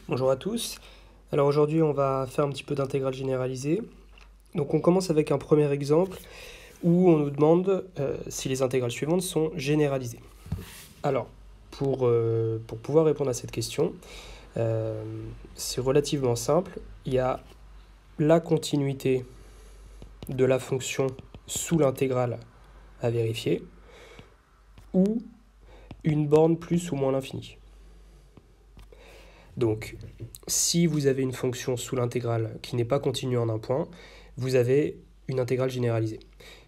Bonjour à tous. Alors aujourd'hui on va faire un petit peu d'intégrale généralisée. Donc on commence avec un premier exemple où on nous demande si les intégrales suivantes sont généralisées. Alors pour pouvoir répondre à cette question, c'est relativement simple. Il y a la continuité de la fonction sous l'intégrale à vérifier ou une borne plus ou moins l'infini. Donc, si vous avez une fonction sous l'intégrale qui n'est pas continue en un point, vous avez une intégrale généralisée.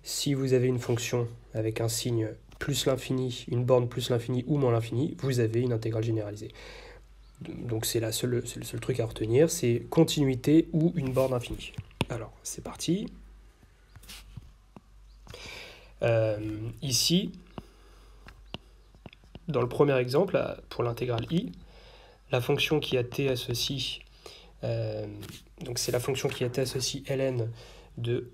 Si vous avez une fonction avec un signe plus l'infini, une borne plus l'infini ou moins l'infini, vous avez une intégrale généralisée. Donc c'est le seul truc à retenir, c'est continuité ou une borne infinie. Alors, c'est parti. Ici, dans le premier exemple, pour l'intégrale i, la fonction qui a t associe, donc c'est la fonction qui a t associe ln de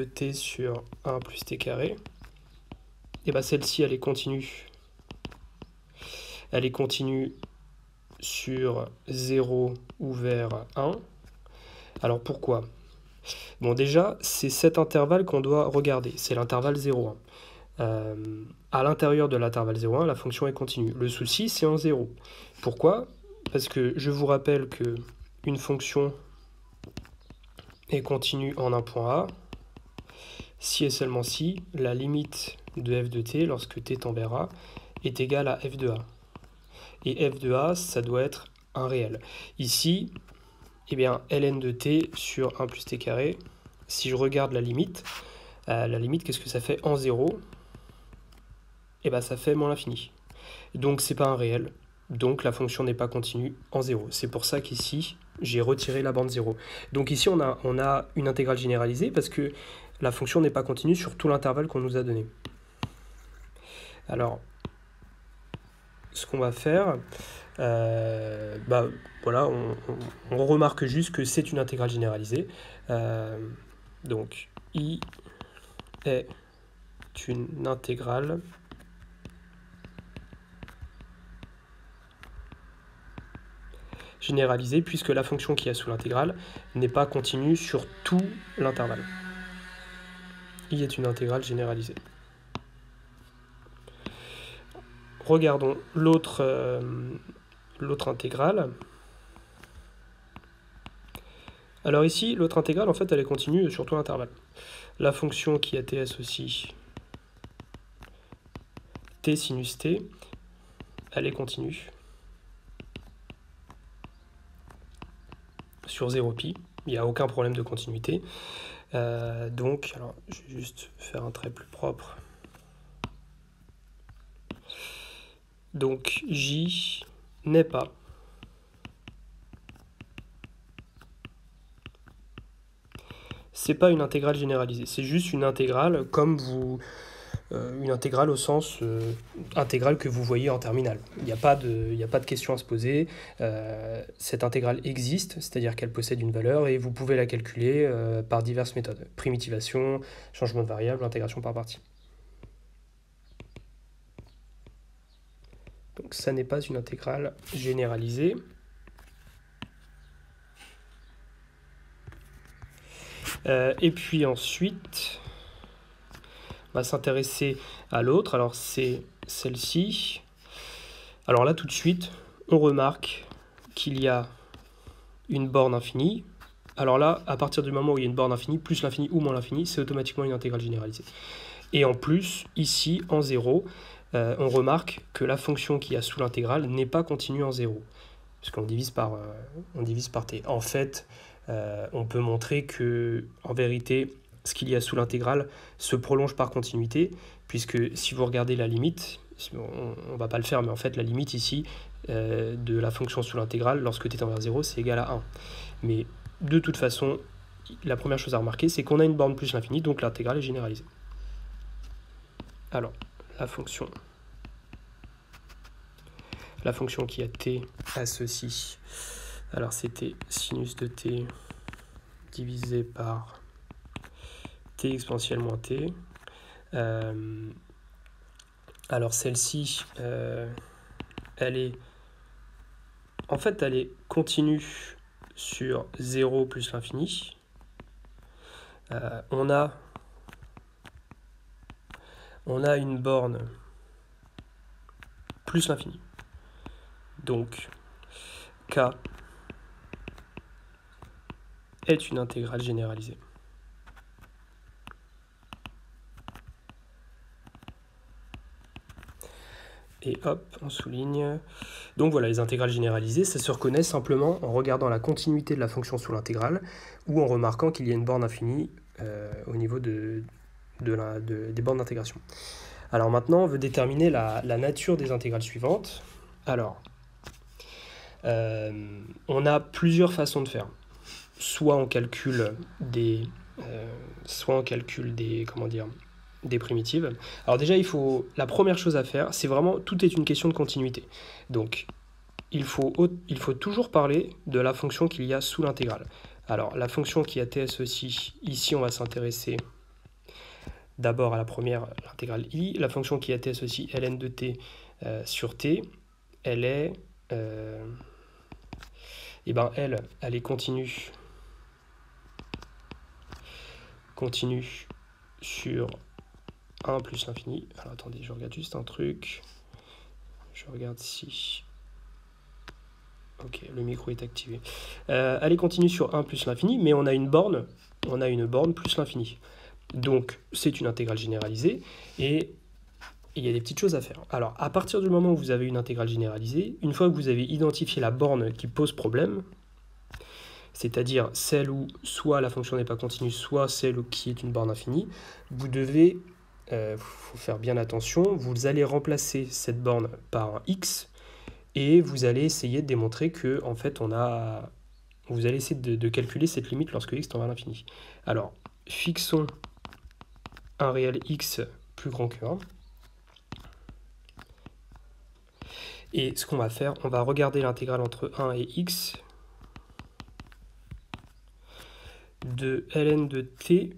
t sur 1 plus t carré. Et bien celle-ci, elle est continue. Elle est continue sur 0 ouvert 1. Alors pourquoi? Bon, déjà, c'est cet intervalle qu'on doit regarder. C'est l'intervalle 0,1. À l'intérieur de l'intervalle 0,1, la fonction est continue. Le souci, c'est en 0. Pourquoi? Parce que je vous rappelle que une fonction est continue en un point A si et seulement si la limite de f de t, lorsque t tend vers A, est égale à f de A. Et f de A, ça doit être un réel. Ici, eh bien, ln de t sur 1 plus t carré, si je regarde la limite, qu'est-ce que ça fait en 0? Eh bien, ça fait moins l'infini. Donc, c'est pas un réel. Donc, la fonction n'est pas continue en 0. C'est pour ça qu'ici, j'ai retiré la bande 0. Donc ici, on a une intégrale généralisée parce que la fonction n'est pas continue sur tout l'intervalle qu'on nous a donné. Alors, ce qu'on va faire, voilà, on remarque juste que c'est une intégrale généralisée. Donc, I est une intégrale généralisée puisque la fonction qui est sous l'intégrale n'est pas continue sur tout l'intervalle. I est une intégrale généralisée. Regardons l'autre intégrale. Alors ici, l'autre intégrale, en fait, elle est continue sur tout l'intervalle. La fonction qui a t associe t sinus t, elle est continue sur 0π. Il n'y a aucun problème de continuité. Donc, alors, je vais juste faire un trait plus propre. Donc, J n'est pas c'est pas une intégrale généralisée, c'est juste une intégrale comme une intégrale au sens intégrale que vous voyez en terminale. Il n'y a pas de question à se poser. Cette intégrale existe, c'est-à-dire qu'elle possède une valeur et vous pouvez la calculer par diverses méthodes. Primitivation, changement de variable, intégration par partie. Donc ça n'est pas une intégrale généralisée. Et puis ensuite, on va s'intéresser à l'autre. Alors c'est celle-ci. Alors là, tout de suite, on remarque qu'il y a une borne infinie. Alors là, à partir du moment où il y a une borne infinie, plus l'infini ou moins l'infini, c'est automatiquement une intégrale généralisée. Et en plus, ici, en 0, on remarque que la fonction qui y a sous l'intégrale n'est pas continue en 0, puisqu'on divise par t. En fait, on peut montrer que, en vérité, ce qu'il y a sous l'intégrale se prolonge par continuité, puisque si vous regardez la limite, on ne va pas le faire, mais en fait la limite ici de la fonction sous l'intégrale, lorsque t tend vers 0, c'est égal à 1. Mais de toute façon, la première chose à remarquer, c'est qu'on a une borne plus l'infini, donc l'intégrale est généralisée. Alors, la fonction qui a t associe, alors c'était sinus de t divisé par t exponentielle moins t. Alors celle-ci, elle est en fait, elle est continue sur 0 plus l'infini. On a une borne plus l'infini. Donc, K est une intégrale généralisée. Et hop, on souligne. Donc voilà, les intégrales généralisées, ça se reconnaît simplement en regardant la continuité de la fonction sous l'intégrale ou en remarquant qu'il y a une borne infinie au niveau des bornes d'intégration. Alors maintenant, on veut déterminer la nature des intégrales suivantes. Alors, on a plusieurs façons de faire. Soit on calcule des primitives. Alors déjà, la première chose à faire, c'est vraiment, tout est une question de continuité. Donc, il faut toujours parler de la fonction qu'il y a sous l'intégrale. Alors, la fonction qui a ts aussi, ici, on va s'intéresser d'abord à la première, l'intégrale i. La fonction qui a ts aussi, ln de t sur t, elle est... elle est continue sur 1 plus l'infini. Alors attendez, je regarde juste un truc. Je regarde si... Ok, le micro est activé. Elle est continue sur 1 plus l'infini, mais on a une borne plus l'infini. Donc, c'est une intégrale généralisée, et il y a des petites choses à faire. Alors, à partir du moment où vous avez une intégrale généralisée, une fois que vous avez identifié la borne qui pose problème, c'est-à-dire celle où soit la fonction n'est pas continue, soit celle qui est une borne infinie, vous devez, faut faire bien attention, vous allez remplacer cette borne par un x, et vous allez essayer de démontrer que, en fait, vous allez essayer de calculer cette limite lorsque x tend vers l'infini. Alors, fixons un réel x plus grand que 1. Et ce qu'on va faire, on va regarder l'intégrale entre 1 et x de ln de t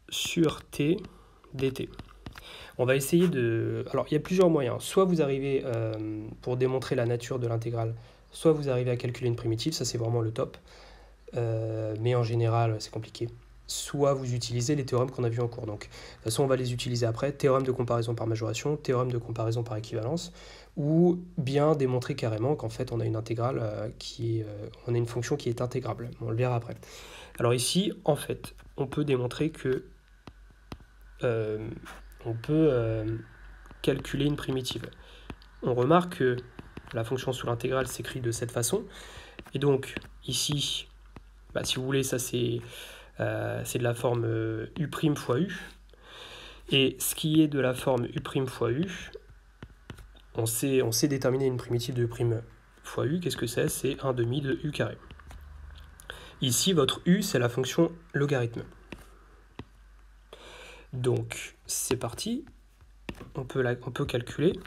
sur t dt. On va essayer de... Alors, il y a plusieurs moyens. Soit vous arrivez, pour démontrer la nature de l'intégrale, soit vous arrivez à calculer une primitive, ça c'est vraiment le top. Mais en général, c'est compliqué. Soit vous utilisez les théorèmes qu'on a vus en cours. Donc, de toute façon, on va les utiliser après. Théorème de comparaison par majoration, théorème de comparaison par équivalence, ou bien démontrer carrément qu'en fait, on a une intégrale on a une fonction qui est intégrable. On le verra après. Alors ici, en fait, on peut démontrer que on peut calculer une primitive. On remarque que la fonction sous l'intégrale s'écrit de cette façon. Et donc, ici, si vous voulez, ça c'est de la forme u' fois u. Et ce qui est de la forme u' fois u, on sait déterminer une primitive de u' fois u. Qu'est-ce que c'est? C'est 1 demi de u carré. Ici, votre u, c'est la fonction logarithme. Donc, c'est parti. On peut calculer.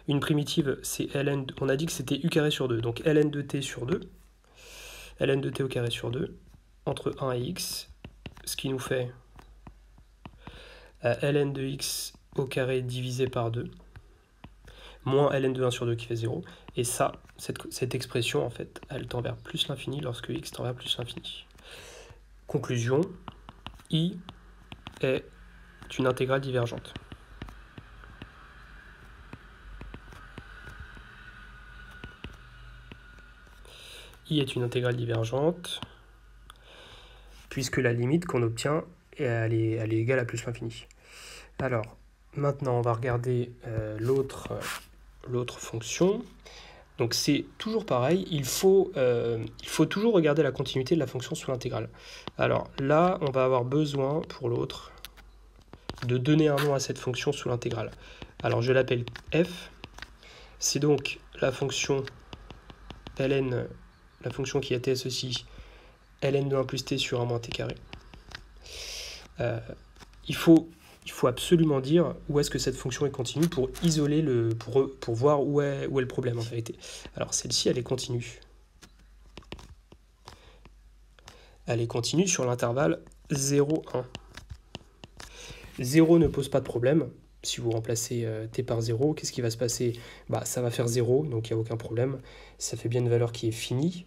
Une primitive, c'est ln... On a dit que c'était u carré sur 2. Donc, ln de t sur 2. ln de t au carré sur 2. Entre 1 et x. Ce qui nous fait ln de x au carré divisé par 2. Moins ln de 1 sur 2 qui fait 0. Et ça, cette expression, en fait, elle tend vers plus l'infini lorsque x tend vers plus l'infini. Conclusion, i est une intégrale divergente. I est une intégrale divergente, puisque la limite qu'on obtient, elle est égale à plus l'infini. Alors, maintenant, on va regarder l'autre fonction. Donc, c'est toujours pareil, il faut toujours regarder la continuité de la fonction sous l'intégrale. Alors, là, on va avoir besoin, pour l'autre, de donner un nom à cette fonction sous l'intégrale. Alors, je l'appelle f. C'est donc la fonction ln... La fonction qui a ts aussi, ln de 1 plus t sur 1 moins t carré. Il faut absolument dire où est-ce que cette fonction est continue pour isoler pour voir où est le problème en vérité. Alors celle-ci, elle est continue. Elle est continue sur l'intervalle 0, 1. 0 ne pose pas de problème. si vous remplacez t par 0, qu'est-ce qui va se passer? Bah, ça va faire 0, donc il n'y a aucun problème. Ça fait bien une valeur qui est finie,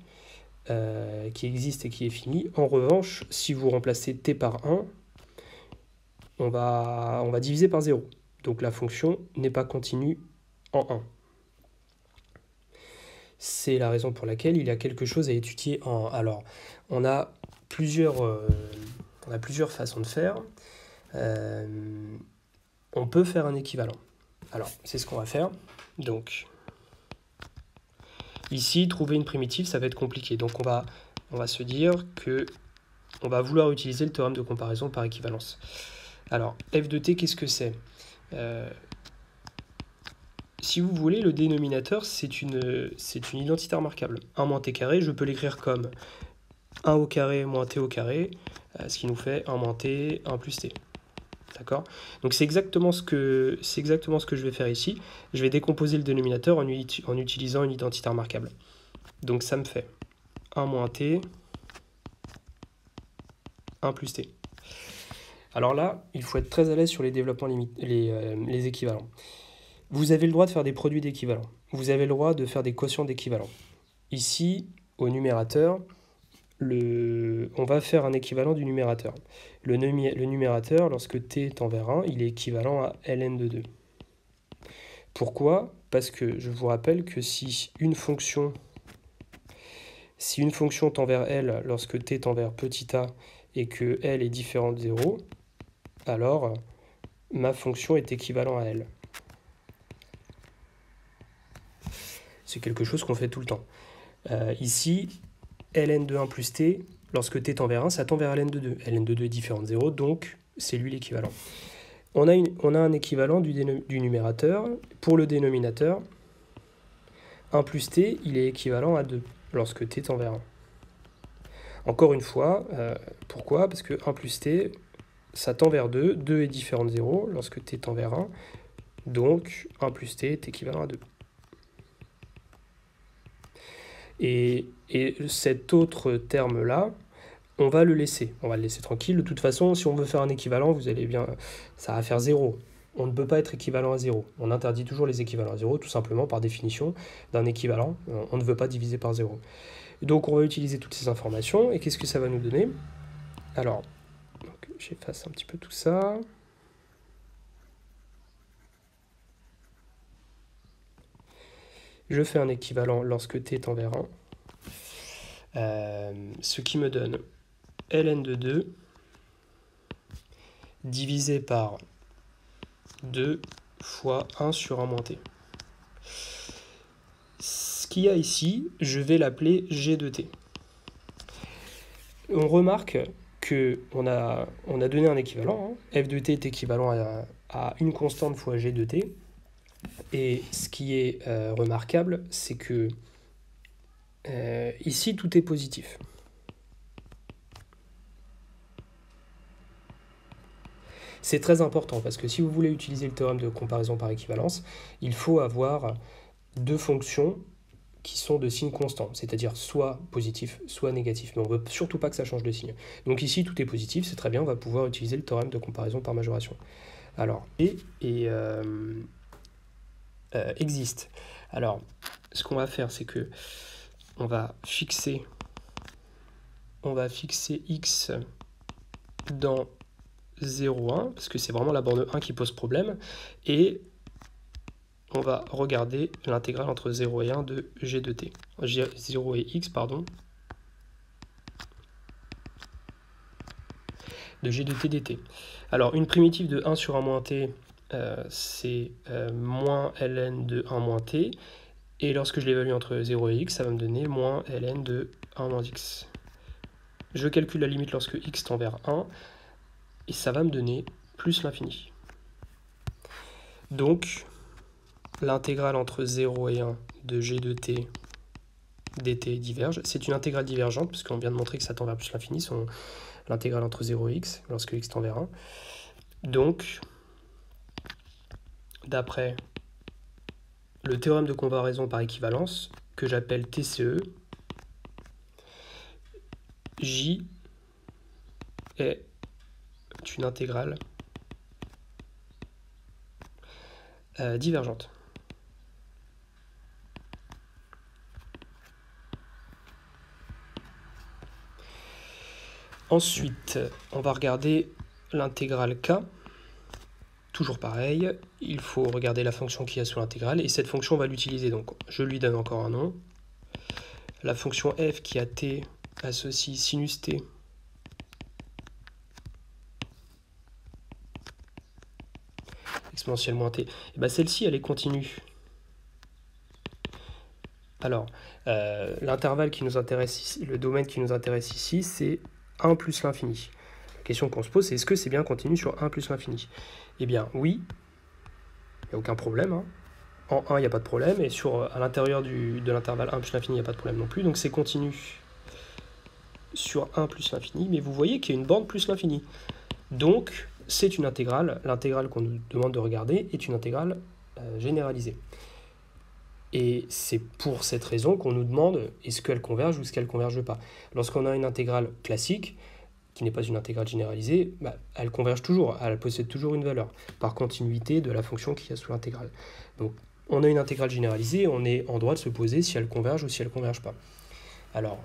qui existe et qui est finie. En revanche, si vous remplacez t par 1, on va diviser par 0. Donc la fonction n'est pas continue en 1. C'est la raison pour laquelle il y a quelque chose à étudier en 1. Alors, on a plusieurs façons de faire. On peut faire un équivalent. Alors, c'est ce qu'on va faire. Donc, ici, trouver une primitive, ça va être compliqué. Donc, on va se dire que on va vouloir utiliser le théorème de comparaison par équivalence. Alors, f de t, qu'est-ce que c'est? Si vous voulez, le dénominateur, c'est une identité remarquable. 1 moins t carré, je peux l'écrire comme 1 au carré moins t au carré, ce qui nous fait 1 moins t, 1 plus t. D'accord? Donc c'est exactement ce que je vais faire ici. Je vais décomposer le dénominateur en utilisant une identité remarquable. Donc ça me fait 1 moins t, 1 plus t. Alors là, il faut être très à l'aise sur les développements les équivalents. Vous avez le droit de faire des produits d'équivalents. Vous avez le droit de faire des quotients d'équivalents. Ici, au numérateur, on va faire un équivalent du numérateur. Le numérateur, lorsque t est envers 1, il est équivalent à ln de 2. Pourquoi? Parce que je vous rappelle que si une fonction tend vers L lorsque t est envers petit a et que L est différent de 0, alors ma fonction est équivalente à L. C'est quelque chose qu'on fait tout le temps. Ici, ln de 1 plus t, lorsque t tend vers 1, ça tend vers ln de 2. ln de 2 est différent de 0, donc c'est lui l'équivalent. On a un équivalent du numérateur. Pour le dénominateur, 1 plus t, il est équivalent à 2, lorsque t tend vers 1. Encore une fois, pourquoi? Parce que 1 plus t, ça tend vers 2, 2 est différent de 0, lorsque t tend vers 1, donc 1 plus t est équivalent à 2. Et cet autre terme-là, on va le laisser tranquille. De toute façon, si on veut faire un équivalent, vous allez bien, ça va faire 0. On ne peut pas être équivalent à 0. On interdit toujours les équivalents à 0, tout simplement par définition d'un équivalent. On ne veut pas diviser par 0. Donc on va utiliser toutes ces informations. Et qu'est-ce que ça va nous donner? Alors, j'efface un petit peu tout ça. Je fais un équivalent lorsque t est envers 1. Ce qui me donne ln de 2 divisé par 2 fois 1 sur 1 moins t. Ce qu'il y a ici, je vais l'appeler g de t. On remarque qu'on a donné un équivalent. F de t est équivalent à une constante fois g de t. Et ce qui est remarquable, c'est que ici, tout est positif. C'est très important parce que si vous voulez utiliser le théorème de comparaison par équivalence, il faut avoir deux fonctions qui sont de signe constant, c'est-à-dire soit positif, soit négatif. Mais on ne veut surtout pas que ça change de signe. Donc ici, tout est positif, c'est très bien, on va pouvoir utiliser le théorème de comparaison par majoration. Alors, existe. Alors, ce qu'on va faire, c'est que on va fixer x dans 0, 1, parce que c'est vraiment la borne 1 qui pose problème, et on va regarder l'intégrale entre 0 et 1 de g de t. 0 et x, pardon, de g de t dt. Alors, une primitive de 1 sur 1 moins t, c'est moins ln de 1 moins t, et lorsque je l'évalue entre 0 et x, ça va me donner moins ln de 1 moins x. Je calcule la limite lorsque x tend vers 1, et ça va me donner plus l'infini. Donc, l'intégrale entre 0 et 1 de g de t dt diverge. C'est une intégrale divergente, puisqu'on vient de montrer que ça tend vers plus l'infini, l'intégrale entre 0 et x, lorsque x tend vers 1. Donc, d'après le théorème de comparaison par équivalence, que j'appelle TCE, J est une intégrale divergente. Ensuite, on va regarder l'intégrale k. Toujours pareil, il faut regarder la fonction qu'il y a sous l'intégrale, et cette fonction, on va l'utiliser. Donc, je lui donne encore un nom. La fonction f qui a t associe sinus t exponentielle moins t. Et ben celle-ci, elle est continue. Alors, l'intervalle qui nous intéresse ici, le domaine qui nous intéresse ici, c'est 1 plus l'infini. La question qu'on se pose, c'est est-ce que c'est bien continu sur 1 plus l'infini? Eh bien, oui, il n'y a aucun problème. Hein. En 1, il n'y a pas de problème, et à l'intérieur de l'intervalle 1 plus l'infini, il n'y a pas de problème non plus. Donc c'est continu sur 1 plus l'infini, mais vous voyez qu'il y a une borne plus l'infini. Donc, c'est une intégrale. L'intégrale qu'on nous demande de regarder est une intégrale généralisée. Et c'est pour cette raison qu'on nous demande est-ce qu'elle converge ou est-ce qu'elle ne converge pas. Lorsqu'on a une intégrale classique, qui n'est pas une intégrale généralisée, elle converge toujours, elle possède toujours une valeur, par continuité de la fonction qu'il y a sous l'intégrale. Donc, on a une intégrale généralisée, on est en droit de se poser si elle converge ou si elle ne converge pas. Alors,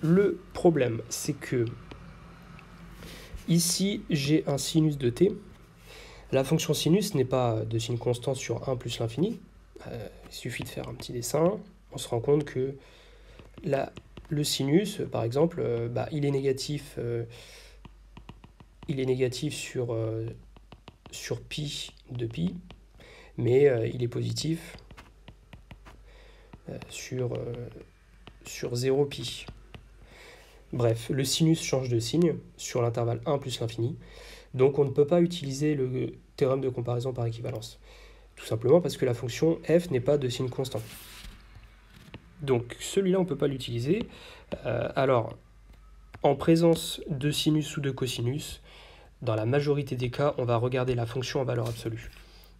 le problème, c'est que ici, j'ai un sinus de t. La fonction sinus n'est pas de signe constant sur 1 plus l'infini. Il suffit de faire un petit dessin. On se rend compte que le sinus, par exemple, il est négatif sur pi de pi, mais il est positif sur 0 pi. Bref, le sinus change de signe sur l'intervalle 1 plus l'infini, donc on ne peut pas utiliser le théorème de comparaison par équivalence. Tout simplement parce que la fonction f n'est pas de signe constant. Donc celui-là, on ne peut pas l'utiliser. Alors, en présence de sinus ou de cosinus, dans la majorité des cas, on va regarder la fonction en valeur absolue.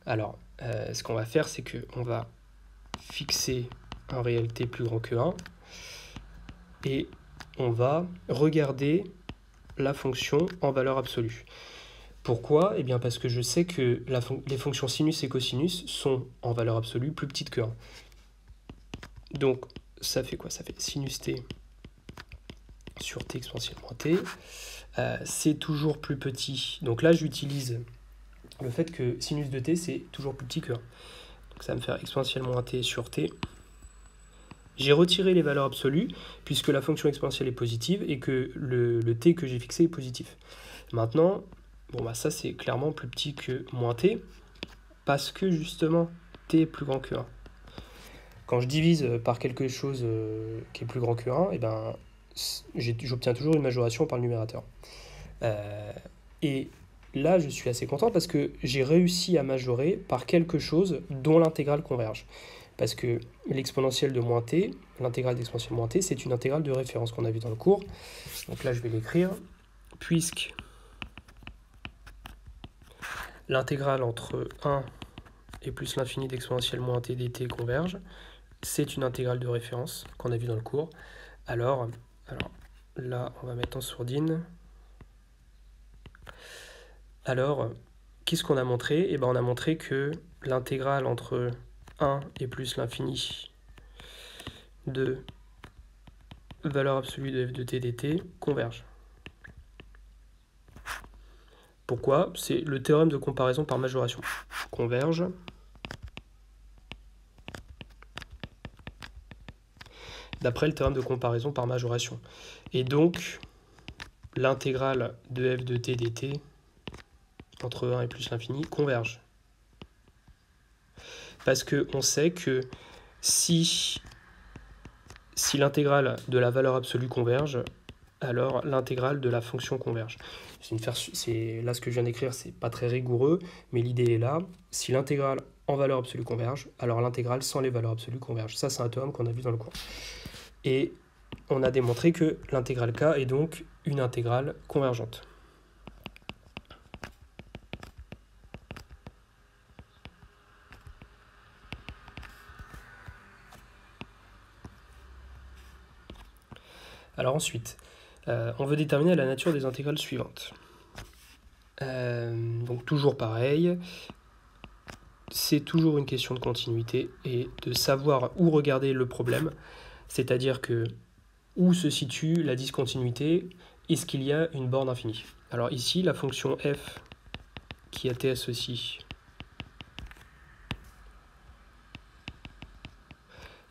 Alors, ce qu'on va faire, c'est qu'on va fixer un réel t plus grand que 1, et on va regarder la fonction en valeur absolue. Pourquoi? Eh bien parce que je sais que les fonctions sinus et cosinus sont en valeur absolue plus petites que 1. Donc ça fait quoi? Ça fait sinus t sur t exponentielle moins t. C'est toujours plus petit. Donc là, j'utilise le fait que sinus de t, c'est toujours plus petit que 1. Donc ça va me faire exponentielle moins t sur t. J'ai retiré les valeurs absolues, puisque la fonction exponentielle est positive, et que le t que j'ai fixé est positif. Maintenant, ça c'est clairement plus petit que moins t, parce que justement, t est plus grand que 1. Quand je divise par quelque chose qui est plus grand que 1, j'obtiens toujours une majoration par le numérateur. Et là, je suis assez content parce que j'ai réussi à majorer par quelque chose dont l'intégrale converge. Parce que l'exponentielle de moins t, l'intégrale d'exponentielle moins t, c'est une intégrale de référence qu'on a vu dans le cours. Donc là, je vais l'écrire. Puisque l'intégrale entre 1 et plus l'infini d'exponentielle moins t dt converge, c'est une intégrale de référence qu'on a vu dans le cours. Alors là, on va mettre en sourdine. Alors, qu'est-ce qu'on a montré? On a montré que l'intégrale entre 1 et plus l'infini de valeur absolue de f de t dt converge. Pourquoi? C'est le théorème de comparaison par majoration. Converge d'après le théorème de comparaison par majoration. Et donc, l'intégrale de f de t dt entre 1 et plus l'infini converge. Parce qu'on sait que si l'intégrale de la valeur absolue converge, alors l'intégrale de la fonction converge. Là, ce que je viens d'écrire, c'est pas très rigoureux, mais l'idée est là. Si l'intégrale en valeur absolue converge, alors l'intégrale sans les valeurs absolues converge. Ça, c'est un théorème qu'on a vu dans le cours. Et on a démontré que l'intégrale k est donc une intégrale convergente. Alors ensuite, on veut déterminer la nature des intégrales suivantes. Donc toujours pareil, c'est toujours une question de continuité et de savoir où regarder le problème, c'est-à-dire que où se situe la discontinuité, est-ce qu'il y a une borne infinie. Alors ici, la fonction f qui a t associé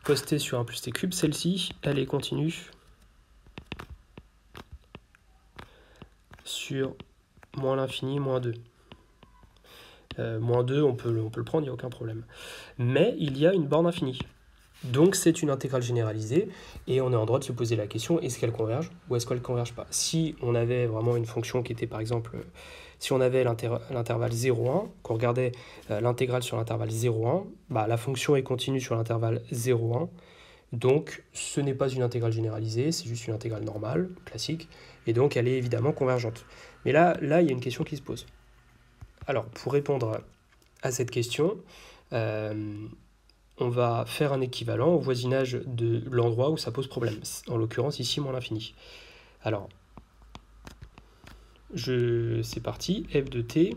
cos t sur 1 plus t cube, celle-ci, elle est continue sur moins l'infini, moins 2. Moins 2, on peut le prendre, il n'y a aucun problème. Mais il y a une borne infinie. Donc c'est une intégrale généralisée, et on est en droit de se poser la question, est-ce qu'elle converge ou est-ce qu'elle ne converge pas? Si on avait vraiment une fonction qui était par exemple, si on avait l'intervalle 0,1, qu'on regardait l'intégrale sur l'intervalle 0,1, bah, la fonction est continue sur l'intervalle 0,1, donc ce n'est pas une intégrale généralisée, c'est juste une intégrale normale, classique, et donc elle est évidemment convergente. Mais là il y a une question qui se pose. Alors, pour répondre à cette question, on va faire un équivalent au voisinage de l'endroit où ça pose problème. En l'occurrence, ici, moins l'infini. Alors, c'est parti. F de t,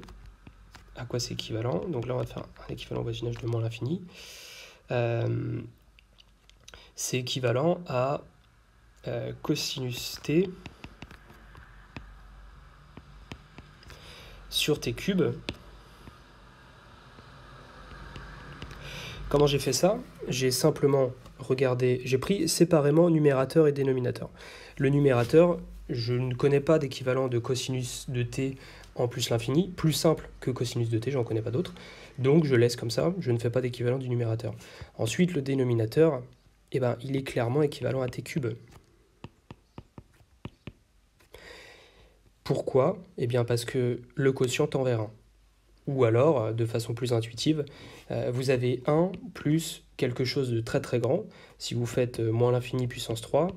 à quoi c'est équivalent? Donc là, on va faire un équivalent au voisinage de moins l'infini. C'est équivalent à cosinus t sur t cube. Comment j'ai fait ça? J'ai simplement regardé, j'ai pris séparément numérateur et dénominateur. Le numérateur, je ne connais pas d'équivalent de cosinus de t en plus l'infini, plus simple que cosinus de t, j'en connais pas d'autres. Donc je laisse comme ça, je ne fais pas d'équivalent du numérateur. Ensuite, le dénominateur, eh ben, il est clairement équivalent à t cube. Pourquoi? Eh bien parce que le quotient tend vers 1. Ou alors, de façon plus intuitive, vous avez 1 plus quelque chose de très très grand. Si vous faites moins l'infini puissance 3,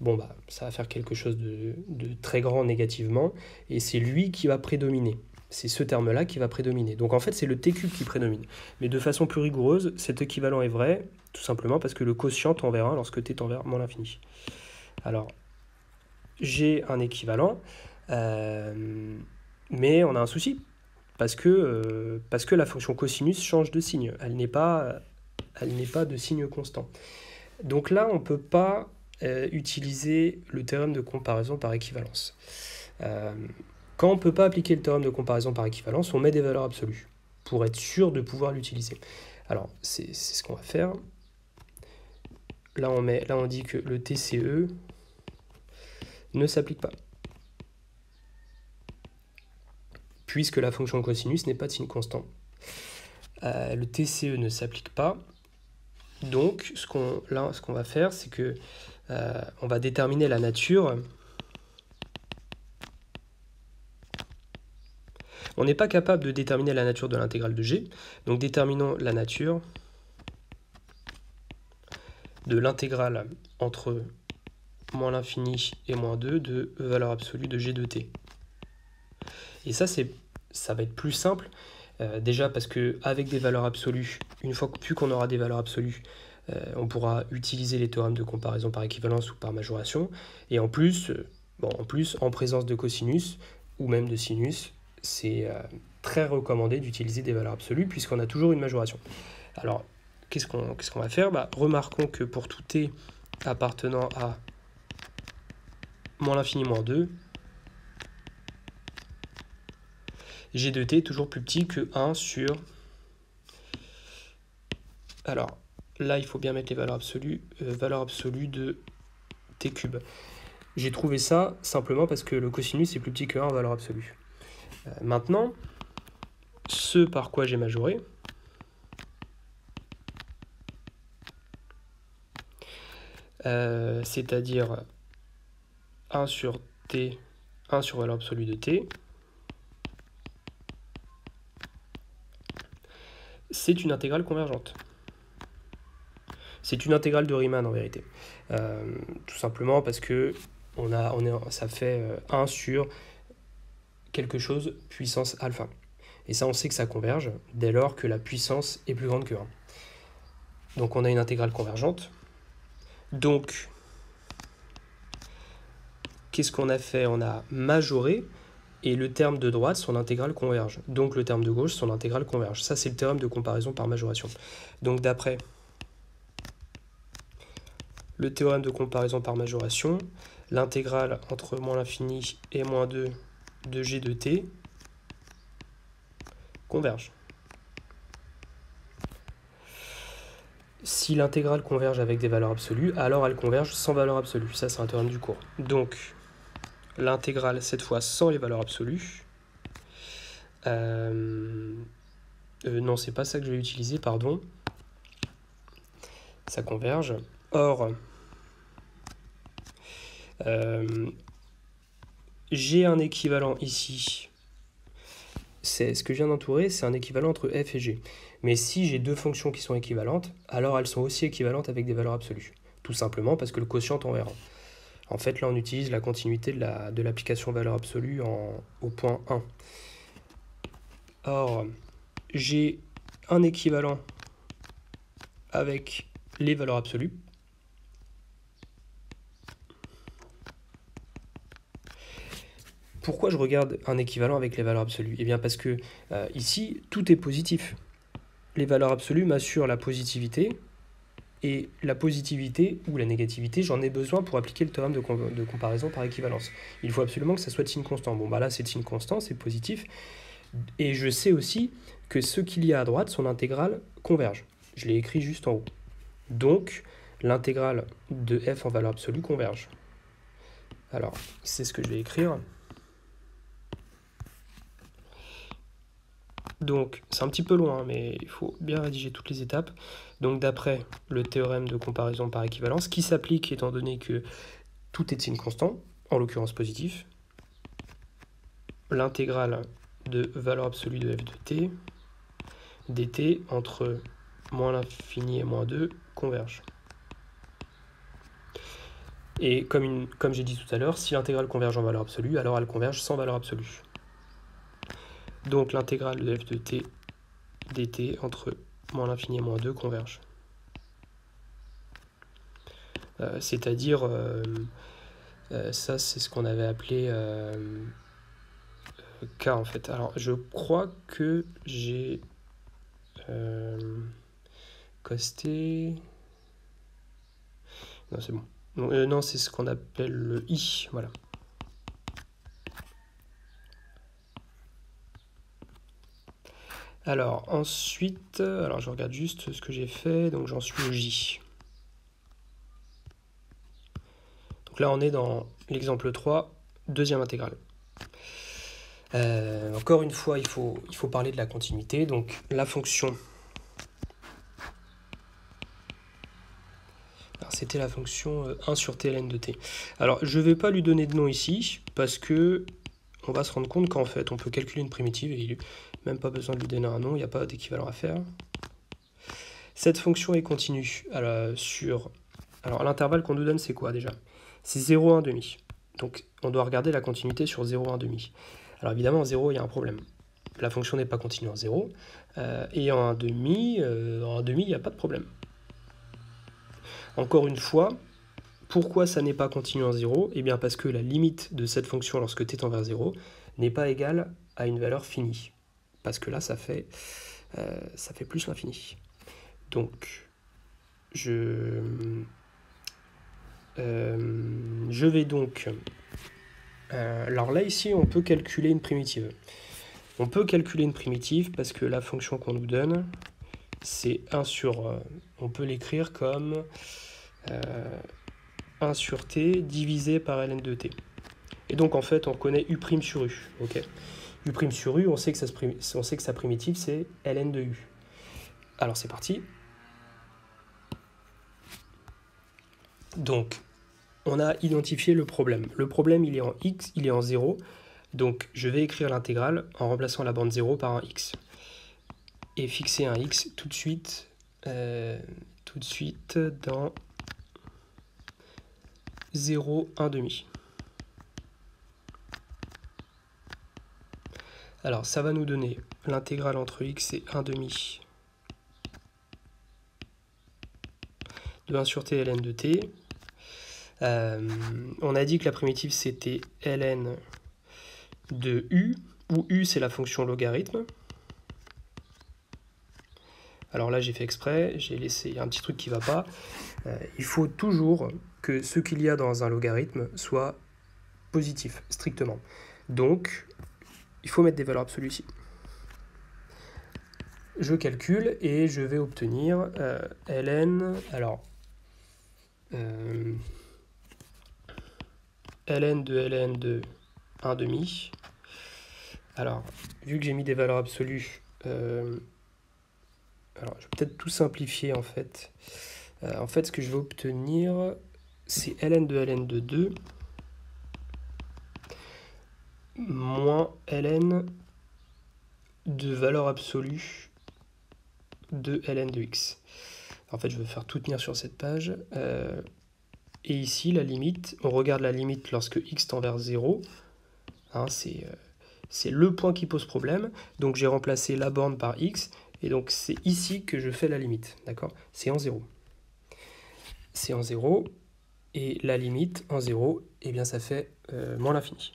bon bah ça va faire quelque chose de très grand négativement, et c'est lui qui va prédominer. C'est ce terme-là qui va prédominer. Donc en fait, c'est le t cube qui prédomine. Mais de façon plus rigoureuse, cet équivalent est vrai, tout simplement parce que le quotient tend vers 1 lorsque t tend vers moins l'infini. Alors, j'ai un équivalent, mais on a un souci. Parce que la fonction cosinus change de signe. Elle n'est pas de signe constant. Donc là, on ne peut pas utiliser le théorème de comparaison par équivalence. Quand on ne peut pas appliquer le théorème de comparaison par équivalence, on met des valeurs absolues pour être sûr de pouvoir l'utiliser. Alors, c'est ce qu'on va faire. Là, on dit que le TCE ne s'applique pas, puisque la fonction cosinus n'est pas de signe constant. Le TCE ne s'applique pas. Donc, ce qu'on va faire, c'est que on va déterminer la nature. On n'est pas capable de déterminer la nature de l'intégrale de g. Donc, déterminons la nature de l'intégrale entre moins l'infini et moins 2 de valeur absolue de g de t. Et ça va être plus simple, déjà parce qu'avec des valeurs absolues, une fois plus qu'on aura des valeurs absolues, on pourra utiliser les théorèmes de comparaison par équivalence ou par majoration. Et en plus, en présence de cosinus ou même de sinus, c'est très recommandé d'utiliser des valeurs absolues puisqu'on a toujours une majoration. Alors, qu'est-ce qu'on va faire? Remarquons que pour tout t appartenant à moins l'infini moins 2, g de t est toujours plus petit que 1 sur... Alors, là, il faut bien mettre les valeurs absolues. Valeur absolue de t cube. J'ai trouvé ça simplement parce que le cosinus est plus petit que 1 en valeur absolue. Maintenant, ce par quoi j'ai majoré, c'est-à-dire 1 sur t, 1 sur valeur absolue de t, c'est une intégrale convergente. C'est une intégrale de Riemann en vérité. Tout simplement parce que ça fait 1 sur quelque chose puissance alpha. Et ça, on sait que ça converge dès lors que la puissance est plus grande que 1. Donc on a une intégrale convergente. Donc, qu'est-ce qu'on a fait? On a majoré et le terme de droite, son intégrale converge. Donc le terme de gauche, son intégrale converge. Ça, c'est le théorème de comparaison par majoration. Donc d'après le théorème de comparaison par majoration, l'intégrale entre moins l'infini et moins 2 de g de t converge. Si l'intégrale converge avec des valeurs absolues, alors elle converge sans valeur absolue. Ça, c'est un théorème du cours. Donc, l'intégrale, cette fois, sans les valeurs absolues. Non, c'est pas ça que je vais utiliser, pardon. Ça converge. Or, j'ai un équivalent ici. C'est ce que je viens d'entourer, c'est un équivalent entre f et g. Mais si j'ai deux fonctions qui sont équivalentes, alors elles sont aussi équivalentes avec des valeurs absolues. Tout simplement parce que le quotient en R1. En fait, là, on utilise la continuité de l'application valeur absolue au point 1. Or, j'ai un équivalent avec les valeurs absolues. Pourquoi je regarde un équivalent avec les valeurs absolues? Eh bien parce que ici, tout est positif. Les valeurs absolues m'assurent la positivité, et la positivité ou la négativité, j'en ai besoin pour appliquer le théorème de comparaison par équivalence. Il faut absolument que ça soit de signe constant. Bon, bah là, c'est de signe constant, c'est positif. Et je sais aussi que ce qu'il y a à droite, son intégrale converge. Je l'ai écrit juste en haut. Donc, l'intégrale de f en valeur absolue converge. Alors, c'est ce que je vais écrire. Donc, c'est un petit peu loin, mais il faut bien rédiger toutes les étapes. Donc, d'après le théorème de comparaison par équivalence, qui s'applique étant donné que tout est de signe constant, en l'occurrence positif, l'intégrale de valeur absolue de f de t, dt entre moins l'infini et moins 2 converge. Et comme j'ai dit tout à l'heure, si l'intégrale converge en valeur absolue, alors elle converge sans valeur absolue. Donc l'intégrale de f de t dt entre moins l'infini et moins 2 converge. C'est-à-dire, ça c'est ce qu'on avait appelé K en fait. Alors je crois que j'ai costé... Non, c'est bon. Non, c'est ce qu'on appelle le I, voilà. Alors, ensuite, alors je regarde juste ce que j'ai fait, donc j'en suis au J. Donc là, on est dans l'exemple 3, deuxième intégrale. Encore une fois, il faut parler de la continuité, donc la fonction... C'était la fonction 1 sur t ln de t. Alors, je ne vais pas lui donner de nom ici, parce que on va se rendre compte qu'en fait, on peut calculer une primitive, et il n'y a même pas besoin de lui donner un nom, il n'y a pas d'équivalent à faire. Cette fonction est continue. Alors, l'intervalle qu'on nous donne, c'est quoi déjà? C'est 0, 1 demi. Donc, on doit regarder la continuité sur 0, 1 demi. Alors, évidemment, en 0, il y a un problème. La fonction n'est pas continue en 0, et en 1 demi, il n'y a pas de problème. Encore une fois, pourquoi ça n'est pas continu en 0? Eh bien parce que la limite de cette fonction lorsque t tend vers 0 n'est pas égale à une valeur finie. Parce que là, ça fait plus l'infini. Donc, je vais donc... alors là, ici, on peut calculer une primitive. On peut calculer une primitive parce que la fonction qu'on nous donne, c'est 1 sur... on peut l'écrire comme 1 sur t divisé par ln de t. Et donc, en fait, on connaît u' sur u. Okay. U' sur u, on sait que sa primitive, c'est ln de u. Alors, c'est parti. Donc, on a identifié le problème. Le problème, il est en x, il est en 0. Donc, je vais écrire l'intégrale en remplaçant la bande 0 par un x. Et fixer un x tout de suite dans 0, 1 demi. Alors, ça va nous donner l'intégrale entre x et 1 demi de 1 sur t ln de t. On a dit que la primitive, c'était ln de u, où u c'est la fonction logarithme. Alors là j'ai fait exprès, j'ai laissé un petit truc qui ne va pas. Il faut toujours que ce qu'il y a dans un logarithme soit positif, strictement. Donc, il faut mettre des valeurs absolues ici. Je calcule et je vais obtenir ln, alors, ln de 1 demi. Alors, vu que j'ai mis des valeurs absolues, alors je vais peut-être tout simplifier en fait. En fait, ce que je vais obtenir, c'est ln de 2 moins ln de valeur absolue de ln de x. En fait, je vais faire tout tenir sur cette page. Et ici, la limite, on regarde la limite lorsque x tend vers 0. Hein, c'est le point qui pose problème. Donc, j'ai remplacé la borne par x. Et donc, c'est ici que je fais la limite. D'accord? C'est en 0. C'est en 0. Et la limite en 0, eh bien, ça fait moins l'infini.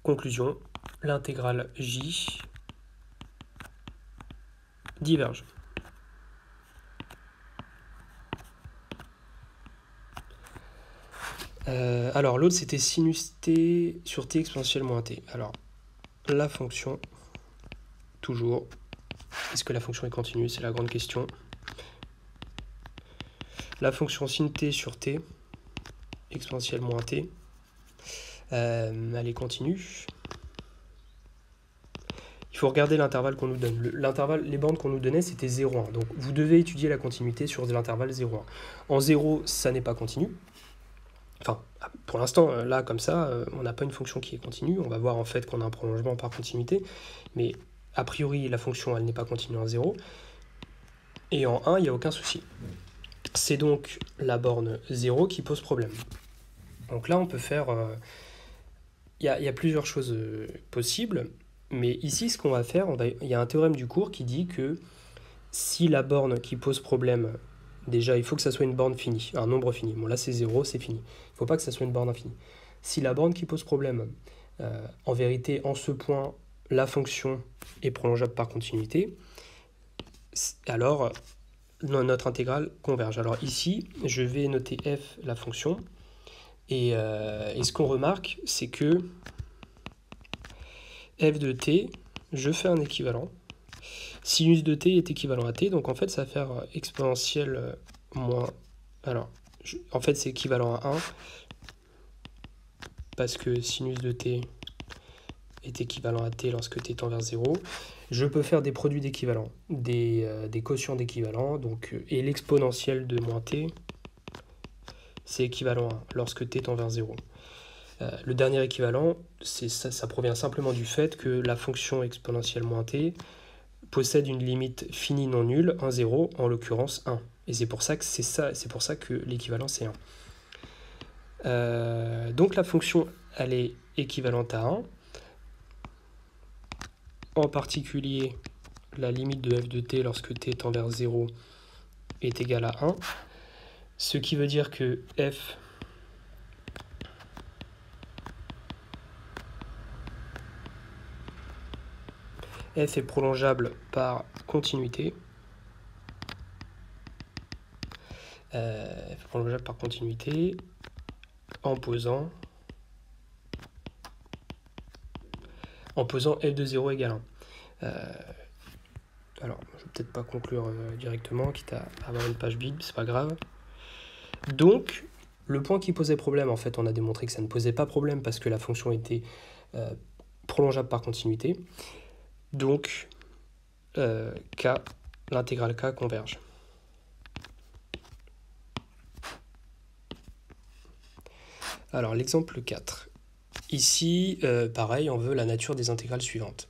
Conclusion, l'intégrale j diverge. Alors, l'autre, c'était sinus t sur t exponentielle moins t. Alors, la fonction, toujours, est-ce que la fonction est continue? C'est la grande question. La fonction sin t sur t exponentielle moins t, elle est continue. Il faut regarder l'intervalle qu'on nous donne. Les bornes qu'on nous donnait, c'était 0,1. Donc, vous devez étudier la continuité sur l'intervalle 0,1. En 0, ça n'est pas continu. Enfin, pour l'instant, là, comme ça, on n'a pas une fonction qui est continue. On va voir en fait qu'on a un prolongement par continuité. Mais a priori, la fonction, elle n'est pas continue en 0. Et en 1, il n'y a aucun souci. C'est donc la borne 0 qui pose problème. Donc là, on peut faire... Il y a plusieurs choses possibles. Mais ici, ce qu'on va faire, il y a un théorème du cours qui dit que si la borne qui pose problème, déjà, il faut que ça soit une borne finie, un nombre fini. Bon, là, c'est 0, c'est fini. Il ne faut pas que ça soit une borne infinie. Si la borne qui pose problème, en vérité, en ce point, la fonction est prolongeable par continuité, alors notre intégrale converge. Alors ici, je vais noter f, la fonction, et ce qu'on remarque, c'est que f de t, je fais un équivalent. Sinus de t est équivalent à t, donc en fait ça va faire exponentielle moins... Alors, en fait c'est équivalent à 1, parce que sinus de t est équivalent à t lorsque t tend vers 0. Je peux faire des produits d'équivalent, des quotients d'équivalent, donc, et l'exponentielle de moins t, c'est équivalent à 1 lorsque t tend vers 0. Le dernier équivalent, ça provient simplement du fait que la fonction exponentielle moins t possède une limite finie non nulle, 1, 0, en l'occurrence 1. Et c'est pour ça que l'équivalent c'est 1. Donc la fonction, elle est équivalente à 1. En particulier, la limite de f de t lorsque t tend vers 0 est égale à 1. Ce qui veut dire que f est prolongeable par continuité. Prolongeable par continuité en posant f de 0 égale 1. Alors, je vais peut-être pas conclure directement, quitte à avoir une page vide, c'est pas grave. Donc, le point qui posait problème, en fait, on a démontré que ça ne posait pas problème parce que la fonction était prolongeable par continuité. Donc, k, l'intégrale k converge. Alors, l'exemple 4. Ici, pareil, on veut la nature des intégrales suivantes.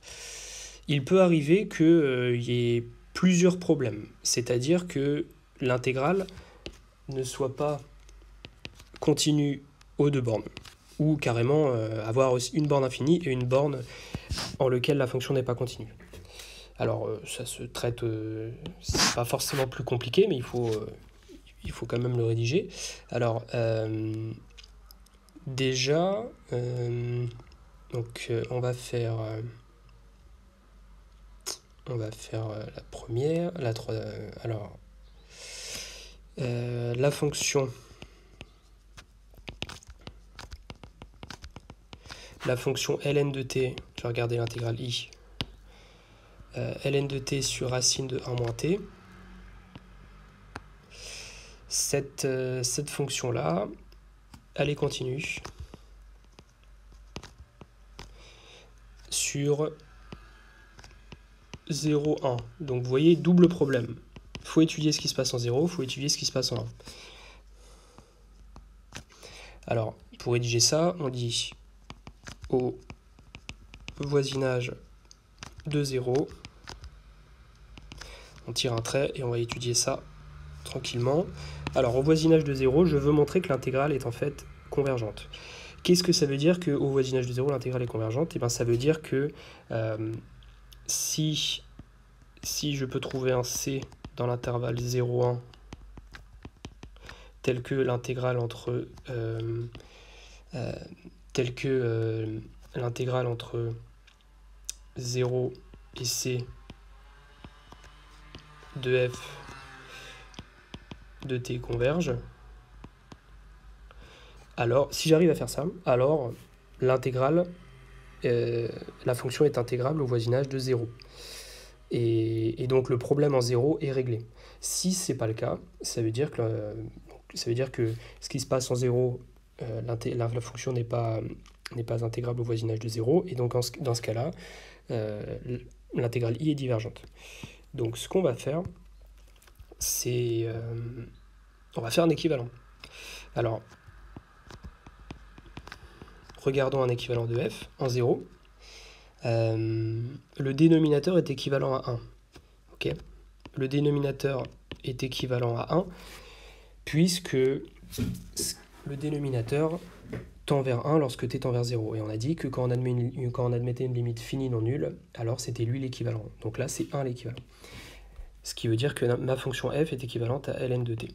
Il peut arriver qu'il y ait plusieurs problèmes, c'est-à-dire que l'intégrale ne soit pas continue aux deux bornes, ou carrément avoir aussi une borne infinie et une borne en laquelle la fonction n'est pas continue. Alors, ça se traite, c'est pas forcément plus compliqué, mais il faut quand même le rédiger. Alors, déjà, donc on va faire la première, la troisième. Alors, la fonction ln de t, je vais regarder l'intégrale i, ln de t sur racine de 1 moins t. Cette fonction-là, elle est continue sur 0, 1. Donc vous voyez, double problème. Il faut étudier ce qui se passe en 0, il faut étudier ce qui se passe en 1. Alors, pour rédiger ça, on dit au voisinage de 0, on tire un trait et on va étudier ça tranquillement. Alors, au voisinage de 0, je veux montrer que l'intégrale est en fait convergente. Qu'est-ce que ça veut dire qu'au voisinage de 0, l'intégrale est convergente? Et bien, ça veut dire que si je peux trouver un c dans l'intervalle 0, 1, tel que l'intégrale entre l'intégrale entre 0 et c de f de t converge, alors si j'arrive à faire ça, alors l'intégrale, la fonction est intégrable au voisinage de 0. Et donc le problème en 0 est réglé. Si ce n'est pas le cas, ça veut dire que ce qui se passe en 0, la fonction n'est pas intégrable au voisinage de 0, et donc dans ce cas-là, l'intégrale i est divergente. Donc ce qu'on va faire, c'est on va faire un équivalent. Alors, regardons un équivalent de f en 0. Le dénominateur est équivalent à 1. Okay, le dénominateur est équivalent à 1 puisque le dénominateur tend vers 1 lorsque t tend vers 0. Et on a dit que quand on admettait une limite finie non nulle, alors c'était lui l'équivalent. Donc là, c'est 1 l'équivalent. Ce qui veut dire que ma fonction f est équivalente à ln de t.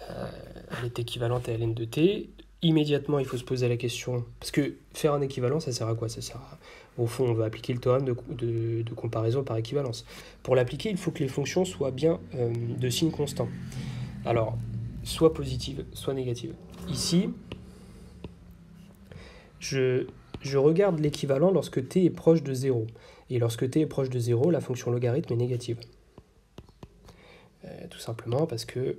Elle est équivalente à ln de t. Immédiatement, il faut se poser la question, parce que faire un équivalent, ça sert à quoi? Ça sert à, au fond, on va appliquer le théorème de comparaison par équivalence. Pour l'appliquer, il faut que les fonctions soient bien de signe constant. Alors, soit positive, soit négative. Ici, je regarde l'équivalent lorsque t est proche de 0. Et lorsque t est proche de 0, la fonction logarithme est négative. Tout simplement parce que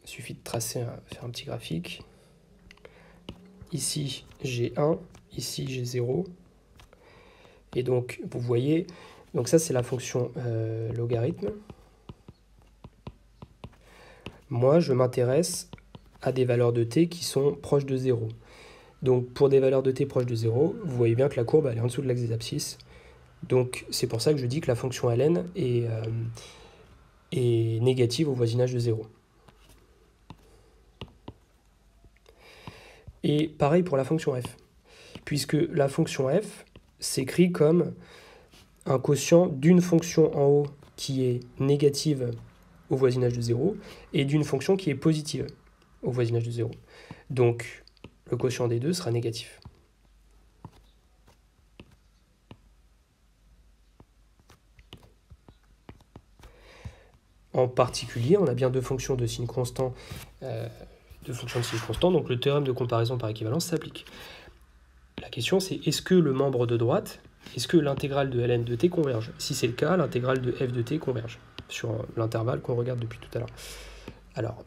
il suffit de tracer, faire un petit graphique. Ici, j'ai 1, ici, j'ai 0. Et donc, vous voyez, donc ça, c'est la fonction logarithme. Moi, je m'intéresse à des valeurs de t qui sont proches de 0. Donc, pour des valeurs de t proches de 0, vous voyez bien que la courbe, elle est en dessous de l'axe des abscisses. Donc, c'est pour ça que je dis que la fonction ln est négative au voisinage de 0. Et pareil pour la fonction f, puisque la fonction f s'écrit comme un quotient d'une fonction en haut qui est négative au voisinage de 0 et d'une fonction qui est positive au voisinage de 0. Donc le quotient des deux sera négatif. En particulier, on a bien deux fonctions de signe constant, donc le théorème de comparaison par équivalence s'applique. La question c'est, est-ce que le membre de droite, est-ce que l'intégrale de ln de t converge? Si c'est le cas, l'intégrale de f de t converge, sur l'intervalle qu'on regarde depuis tout à l'heure. Alors,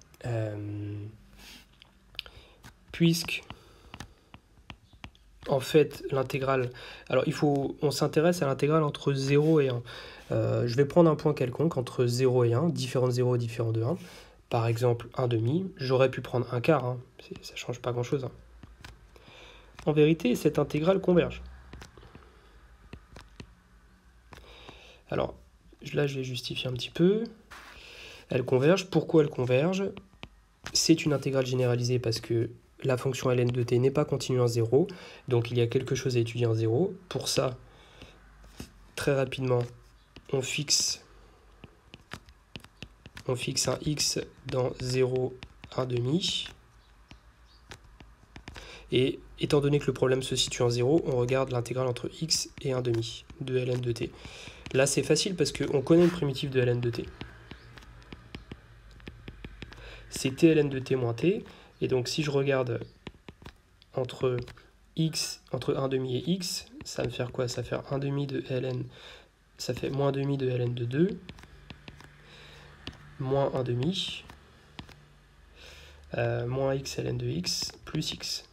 puisque, en fait, l'intégrale... Alors, on s'intéresse à l'intégrale entre 0 et 1. Je vais prendre un point quelconque entre 0 et 1, différent de 0 et différent de 1. Par exemple, 1/2. J'aurais pu prendre 1/4, hein. Ça ne change pas grand-chose. Hein. En vérité, cette intégrale converge. Alors, là, je vais justifier un petit peu. Elle converge. Pourquoi elle converge? C'est une intégrale généralisée parce que la fonction ln de t n'est pas continue en 0. Donc, il y a quelque chose à étudier en 0. Pour ça, très rapidement, on fixe un x dans 0, 1/2. Et étant donné que le problème se situe en 0, on regarde l'intégrale entre x et 1/2 de ln de t. Là, c'est facile parce qu'on connaît une primitive de ln de t. C'est t ln de t moins t. Et donc, si je regarde entre 1/2 et x, ça va me faire quoi? Ça va faire 1/2 de ln, ça fait moins 1/2 de ln de 2, moins 1/2, moins x ln de x, plus x.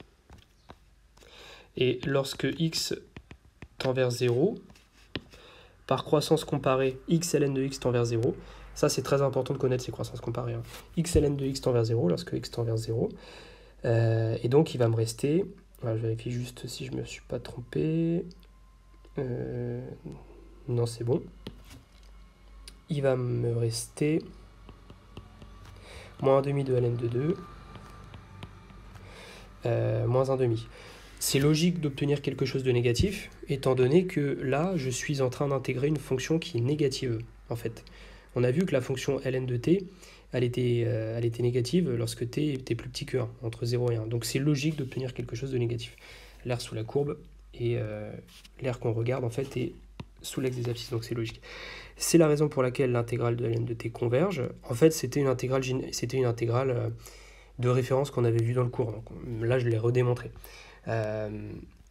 Et lorsque x tend vers 0, par croissance comparée, x ln de x tend vers 0, ça c'est très important de connaître ces croissances comparées. Hein. X ln de x tend vers 0, lorsque x tend vers 0, et donc il va me rester, voilà, je vérifie juste si je ne me suis pas trompé, non c'est bon, il va me rester moins 1/2 de ln de 2, moins 1/2. C'est logique d'obtenir quelque chose de négatif, étant donné que là, je suis en train d'intégrer une fonction qui est négative, en fait. On a vu que la fonction ln de t, elle était négative lorsque t était plus petit que 1, entre 0 et 1. Donc c'est logique d'obtenir quelque chose de négatif. L'air sous la courbe, et l'air qu'on regarde, en fait, est sous l'axe des abscisses, donc c'est logique. C'est la raison pour laquelle l'intégrale de ln de t converge. En fait, c'était une intégrale de référence qu'on avait vue dans le cours. Donc, là, je l'ai redémontré.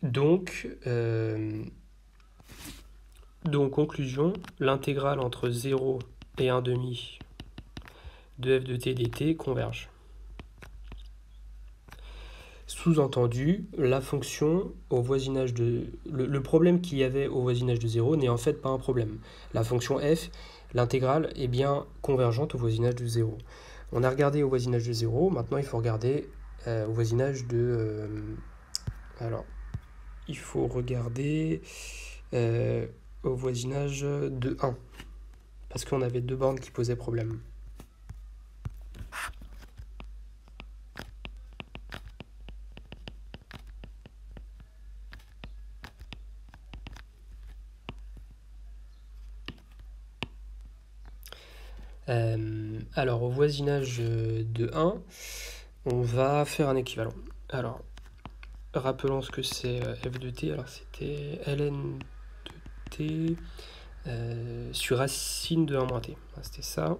Donc, conclusion, l'intégrale entre 0 et 1/2 de f de t dt converge. Sous-entendu, la fonction au voisinage de... Le problème qu'il y avait au voisinage de 0 n'est en fait pas un problème. La fonction f, l'intégrale, est bien convergente au voisinage de 0. On a regardé au voisinage de 0, maintenant il faut regarder au voisinage de... alors, il faut regarder au voisinage de 1, parce qu'on avait deux bornes qui posaient problème. Alors, au voisinage de 1, on va faire un équivalent. Alors, rappelons ce que c'est f de t. Alors, c'était ln de t sur racine de 1 moins t. C'était ça.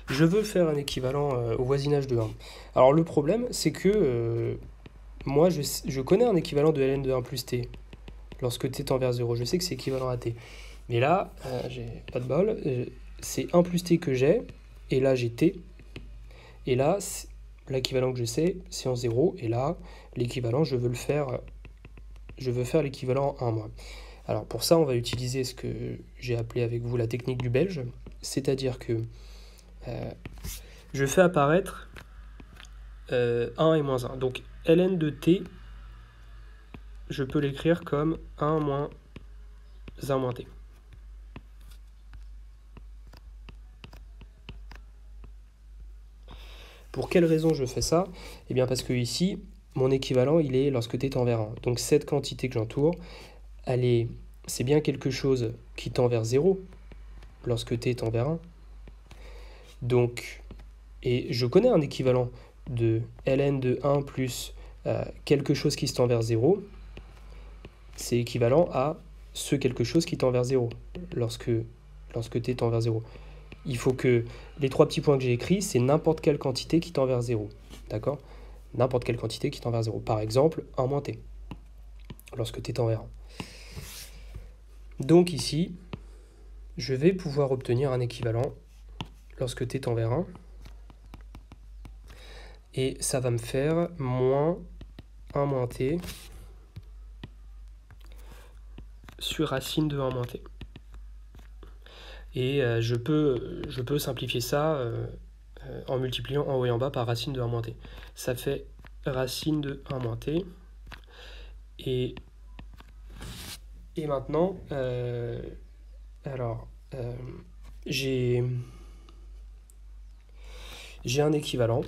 Je veux faire un équivalent au voisinage de 1. Alors, le problème, c'est que moi, je connais un équivalent de ln de 1 plus t lorsque t tend vers 0. Je sais que c'est équivalent à t. Mais là, j'ai pas de bol, c'est 1 plus t que j'ai, et là j'ai t, et là, l'équivalent que je sais, c'est en 0, et là, l'équivalent, je veux faire l'équivalent en 1 moi. Alors pour ça, on va utiliser ce que j'ai appelé avec vous la technique du belge, c'est-à-dire que je fais apparaître 1 et moins 1. Donc ln de t, je peux l'écrire comme 1 moins 1 moins t. Pour quelle raison je fais ça? Eh bien parce que ici, mon équivalent, il est lorsque t tend vers 1. Donc cette quantité que j'entoure, c'est bien quelque chose qui tend vers 0 lorsque t tend vers 1. Donc, et je connais un équivalent de ln de 1 plus quelque chose qui se tend vers 0. C'est équivalent à ce quelque chose qui tend vers 0 lorsque t tend vers 0. Il faut que les trois petits points que j'ai écrits, c'est n'importe quelle quantité qui tend vers 0. D'accord? N'importe quelle quantité qui tend vers 0. Par exemple, 1 moins t, lorsque t tend vers 1. Donc ici, je vais pouvoir obtenir un équivalent lorsque t tend vers 1. Et ça va me faire moins 1 moins t sur racine de 1 moins t. Et je peux simplifier ça en multipliant en haut et en bas par racine de 1 moins t. Ça fait racine de 1 moins t. Et maintenant, j'ai un équivalent.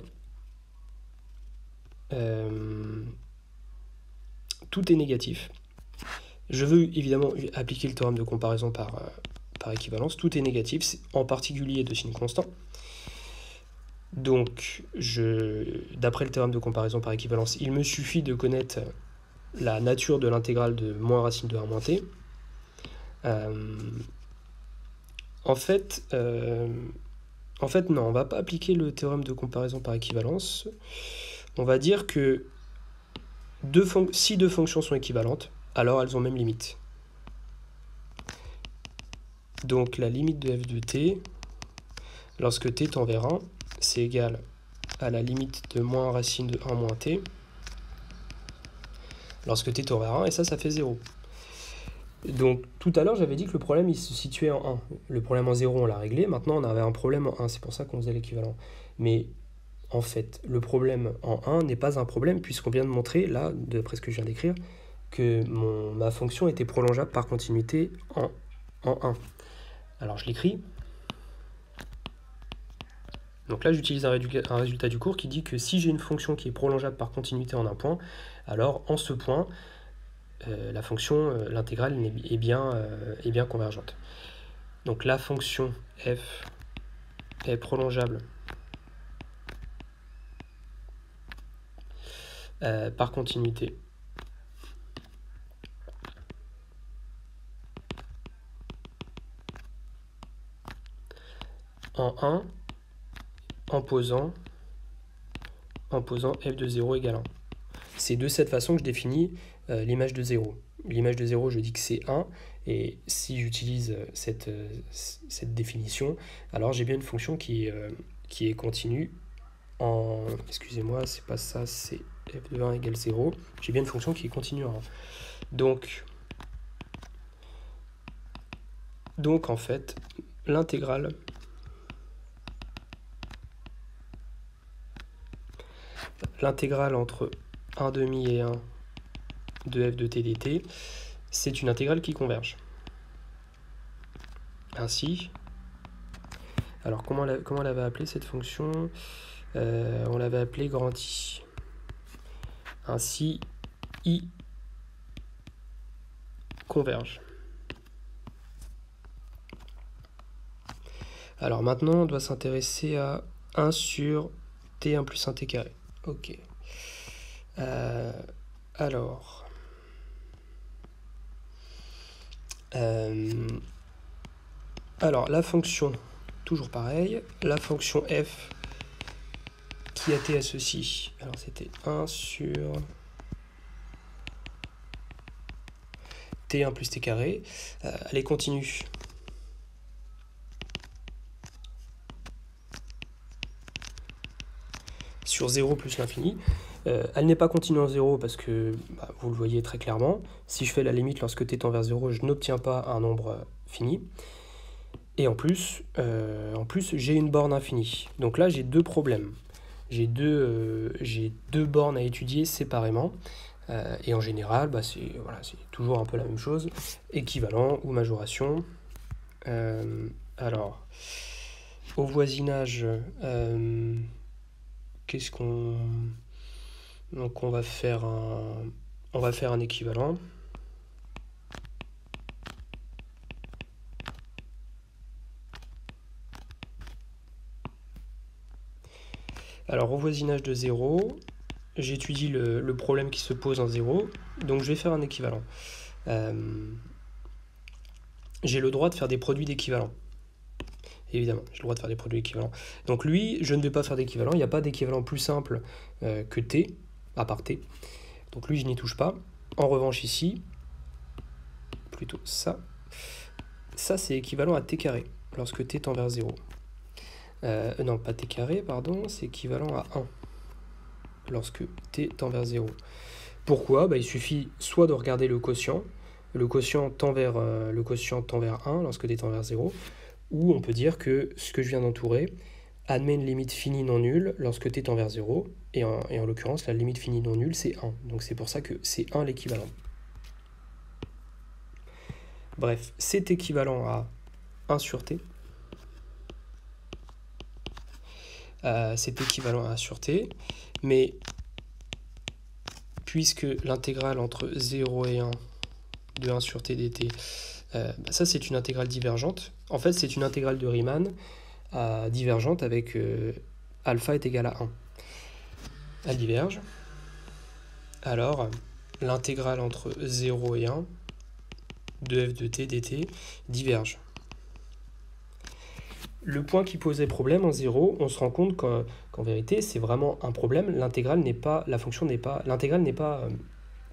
Tout est négatif. Je veux évidemment appliquer le théorème de comparaison par équivalence. Tout est négatif, en particulier de signe constant. Donc, d'après le théorème de comparaison par équivalence, il me suffit de connaître la nature de l'intégrale de moins racine de 1 moins t. En fait, non, on ne va pas appliquer le théorème de comparaison par équivalence. On va dire que si deux fonctions sont équivalentes, alors elles ont même limite. Donc la limite de f de t, lorsque t tend vers 1, c'est égal à la limite de moins racine de 1 moins t, lorsque t tend vers 1, et ça fait 0. Donc tout à l'heure, j'avais dit que le problème il se situait en 1. Le problème en 0, on l'a réglé. Maintenant, on avait un problème en 1. C'est pour ça qu'on faisait l'équivalent. Mais en fait, le problème en 1 n'est pas un problème, puisqu'on vient de montrer, là, d'après ce que je viens d'écrire, que ma fonction était prolongeable par continuité en 1. Alors je l'écris. Donc là, j'utilise un résultat du cours qui dit que si j'ai une fonction qui est prolongeable par continuité en un point, alors en ce point, la fonction, l'intégrale est bien convergente. Donc la fonction f est prolongeable par continuité en 1 en posant f de 0 égale 1. C'est de cette façon que je définis l'image de 0. L'image de 0, je dis que c'est 1, et si j'utilise cette définition, alors j'ai bien une fonction qui est continue en... Excusez-moi, c'est pas ça, c'est f de 1 égale 0. J'ai bien une fonction qui est continue en 1. Donc en fait, l'intégrale entre 1,5 et 1 de f de t dt, c'est une intégrale qui converge. Ainsi, alors comment on l'avait appelée cette fonction? On l'avait appelée grand I. Ainsi, I converge. Alors maintenant, on doit s'intéresser à 1 sur t1 plus 1 t carré. Ok. Alors, la fonction, toujours pareil, la fonction f qui a t à ceci, alors c'était 1 sur t1 plus t carré, elle est continue. Sur 0 plus l'infini. Elle n'est pas continue en 0 parce que, vous le voyez très clairement, si je fais la limite lorsque t tend vers 0, je n'obtiens pas un nombre fini. Et en plus j'ai une borne infinie. Donc là, j'ai deux problèmes. J'ai deux bornes à étudier séparément. Et en général, c'est toujours un peu la même chose. Équivalent ou majoration. Alors, au voisinage, qu'est-ce qu'on... Donc on va faire un équivalent. Alors au voisinage de 0, j'étudie le problème qui se pose en 0, donc je vais faire un équivalent. J'ai le droit de faire des produits d'équivalent. Évidemment, j'ai le droit de faire des produits équivalents. Donc lui, je ne vais pas faire d'équivalent. Il n'y a pas d'équivalent plus simple que t, à part t. Donc lui, je n'y touche pas. En revanche, ici, plutôt ça c'est équivalent à t carré, lorsque t tend vers 0. Non, pas t carré, pardon, c'est équivalent à 1, lorsque t tend vers 0. Pourquoi? Il suffit soit de regarder le quotient tend vers 1 lorsque t tend vers 0, ou on peut dire que ce que je viens d'entourer admet une limite finie non nulle lorsque t tend vers 0, et en l'occurrence, la limite finie non nulle, c'est 1. Donc c'est pour ça que c'est 1 l'équivalent. Bref, c'est équivalent à 1 sur t. C'est équivalent à 1 sur t, mais puisque l'intégrale entre 0 et 1 de 1 sur t dt, ça c'est une intégrale divergente. En fait, c'est une intégrale de Riemann divergente avec alpha est égal à 1. Elle diverge. Alors, l'intégrale entre 0 et 1 de f de t dt diverge. Le point qui posait problème en 0, on se rend compte qu'en vérité, c'est vraiment un problème. L'intégrale n'est pas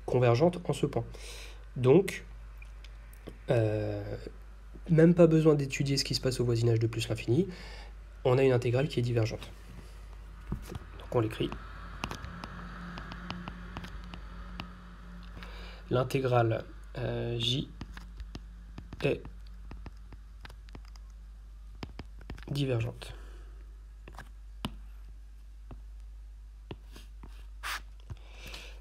convergente en ce point. Donc, même pas besoin d'étudier ce qui se passe au voisinage de plus l'infini. On a une intégrale qui est divergente. Donc on l'écrit. L'intégrale j est divergente.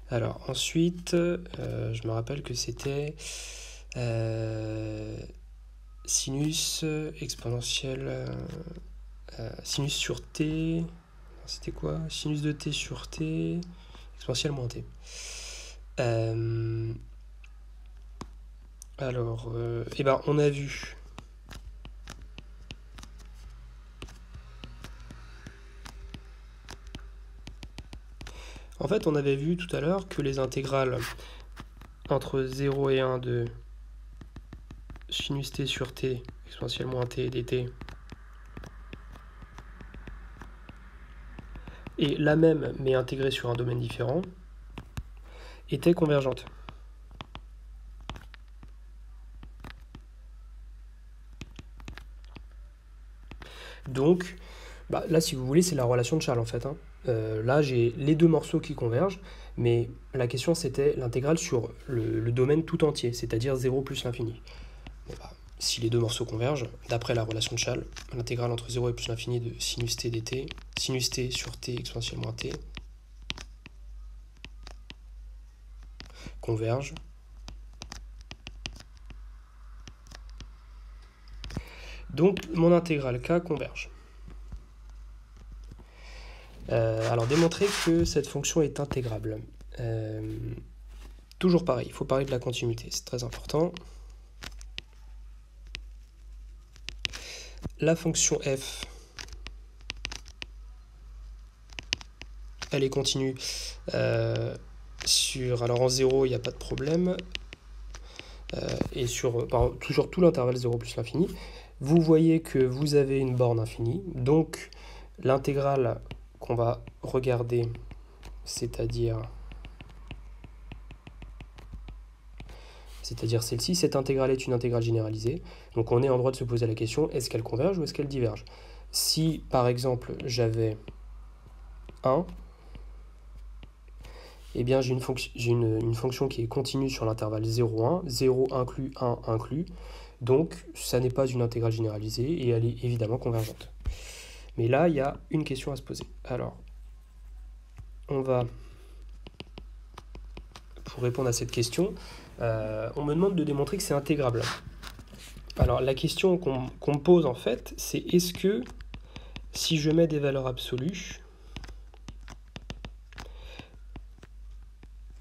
Alors ensuite, je me rappelle que c'était sinus exponentielle, sinus sur t, c'était quoi? Sinus de t sur t, exponentielle moins t. Alors, on a vu en fait, on avait vu tout à l'heure que les intégrales entre 0 et 1 de sinus t sur t, exponentielle moins t dt, et la même, mais intégrée sur un domaine différent, étaient convergentes. Donc, là, si vous voulez, c'est la relation de Charles, en fait. Hein. Là, j'ai les deux morceaux qui convergent, mais la question, c'était l'intégrale sur le domaine tout entier, c'est-à-dire 0 plus l'infini. Si les deux morceaux convergent, d'après la relation de Charles, l'intégrale entre 0 et plus l'infini de sinus t dt, sinus t sur t exponentielle moins t, converge. Donc, mon intégrale k converge. Alors, démontrer que cette fonction est intégrable. Toujours pareil, il faut parler de la continuité, c'est très important. La fonction f, elle est continue alors en 0, il n'y a pas de problème, et sur toujours tout l'intervalle 0 plus l'infini. Vous voyez que vous avez une borne infinie, donc l'intégrale qu'on va regarder, c'est-à-dire celle-ci, cette intégrale est une intégrale généralisée. Donc on est en droit de se poser la question, est-ce qu'elle converge ou est-ce qu'elle diverge? Si par exemple j'avais 1, eh bien j'ai une fonction qui est continue sur l'intervalle 0, 1, 0 inclus, 1 inclus, donc ça n'est pas une intégrale généralisée et elle est évidemment convergente. Mais là, il y a une question à se poser. Alors, on va, pour répondre à cette question, on me demande de démontrer que c'est intégrable. Alors, la question qu'on me pose en fait, c'est est-ce que si je mets des valeurs absolues,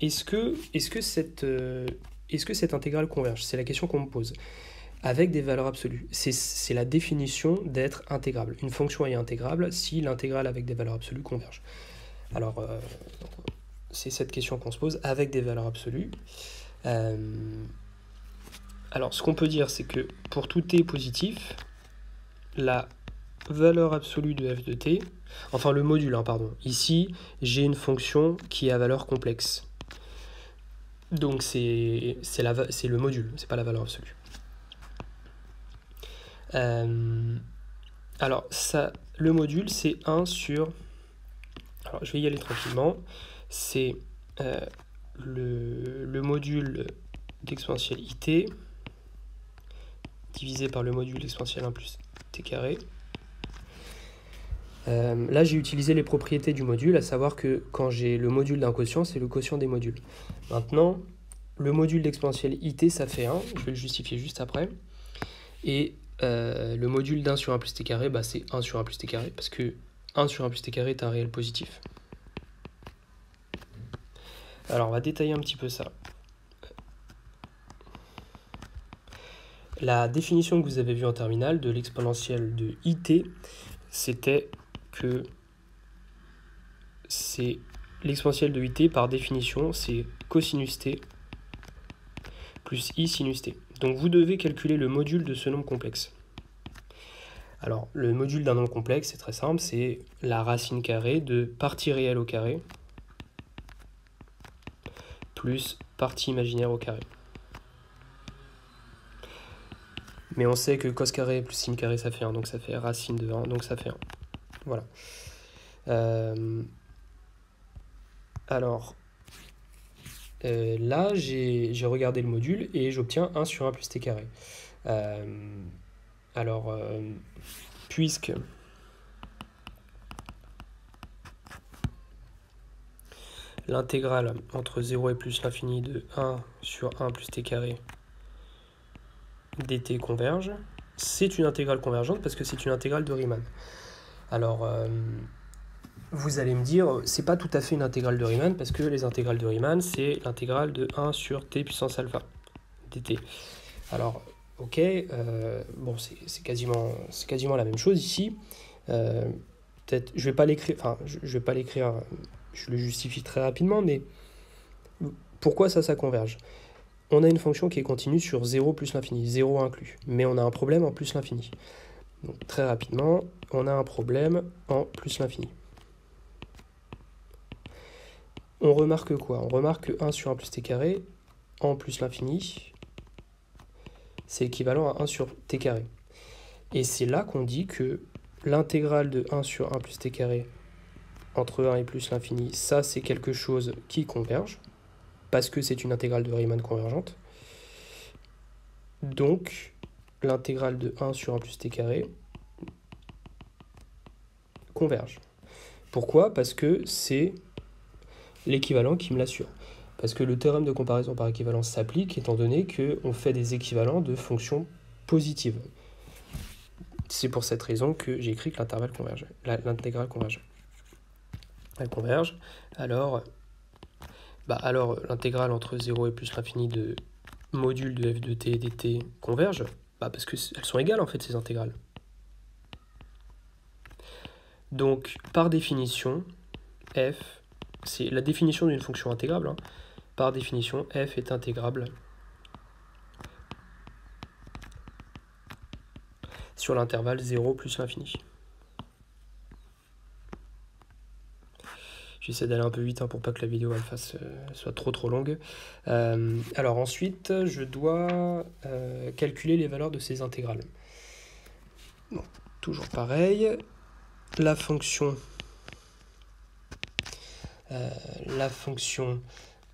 est-ce que cette intégrale converge? C'est la question qu'on me pose. Avec des valeurs absolues. C'est la définition d'être intégrable. Une fonction est intégrable si l'intégrale avec des valeurs absolues converge. Alors, c'est cette question qu'on se pose avec des valeurs absolues. Alors, ce qu'on peut dire, c'est que pour tout t positif, la valeur absolue de f de t, enfin le module, pardon. Ici, j'ai une fonction qui est à valeur complexe. Donc, c'est le module, c'est pas la valeur absolue. Alors, le module, c'est 1 sur... Alors, je vais y aller tranquillement. C'est le module d'exponentielle it divisé par le module d'exponentielle 1 plus t carré. Là, j'ai utilisé les propriétés du module, à savoir que quand j'ai le module d'un quotient, c'est le quotient des modules. Maintenant, le module d'exponentielle it, ça fait 1. Je vais le justifier juste après. Et le module d'1 sur 1 plus t carré, c'est 1 sur 1 plus t carré, parce que 1 sur 1 plus t carré est un réel positif. Alors, on va détailler un petit peu ça. La définition que vous avez vue en terminale de l'exponentielle de it, c'était que c'est l'exponentielle de it par définition, c'est cosinus t plus i sinus t. Donc vous devez calculer le module de ce nombre complexe. Alors, le module d'un nombre complexe, c'est très simple, c'est la racine carrée de partie réelle au carré plus partie imaginaire au carré. Mais on sait que cos carré plus sin carré, ça fait 1, donc ça fait racine de 1, donc ça fait 1. Voilà. Alors, là, j'ai regardé le module et j'obtiens 1 sur 1 plus t carré. Puisque l'intégrale entre 0 et plus l'infini de 1 sur 1 plus t carré dt converge, c'est une intégrale convergente parce que c'est une intégrale de Riemann. Alors, vous allez me dire, c'est pas tout à fait une intégrale de Riemann parce que les intégrales de Riemann, c'est l'intégrale de 1 sur t puissance alpha dt. Alors, ok, bon, c'est quasiment la même chose ici. Peut-être, je vais pas l'écrire, je le justifie très rapidement, mais pourquoi ça converge? On a une fonction qui est continue sur 0 plus l'infini, 0 inclus, mais on a un problème en plus l'infini. Donc très rapidement, on a un problème en plus l'infini. On remarque quoi? On remarque que 1 sur 1 plus t carré en plus l'infini, c'est équivalent à 1 sur t carré. Et c'est là qu'on dit que l'intégrale de 1 sur 1 plus t carré entre 1 et plus l'infini, ça c'est quelque chose qui converge, parce que c'est une intégrale de Riemann convergente. Donc, l'intégrale de 1 sur 1 plus t carré converge. Pourquoi? Parce que c'est l'équivalent qui me l'assure. Parce que le théorème de comparaison par équivalence s'applique, étant donné qu'on fait des équivalents de fonctions positives. C'est pour cette raison que j'ai écrit que l'intégrale converge. L'intégrale converge. Elle converge. Alors l'intégrale entre 0 et plus l'infini de module de f de t et dt converge, parce qu'elles sont égales en fait ces intégrales. Donc par définition, f, c'est la définition d'une fonction intégrable, hein. Par définition, f est intégrable sur l'intervalle 0 plus l'infini. J'essaie d'aller un peu vite pour pas que la vidéo soit trop longue. Alors ensuite, je dois calculer les valeurs de ces intégrales. Bon, toujours pareil. La fonction,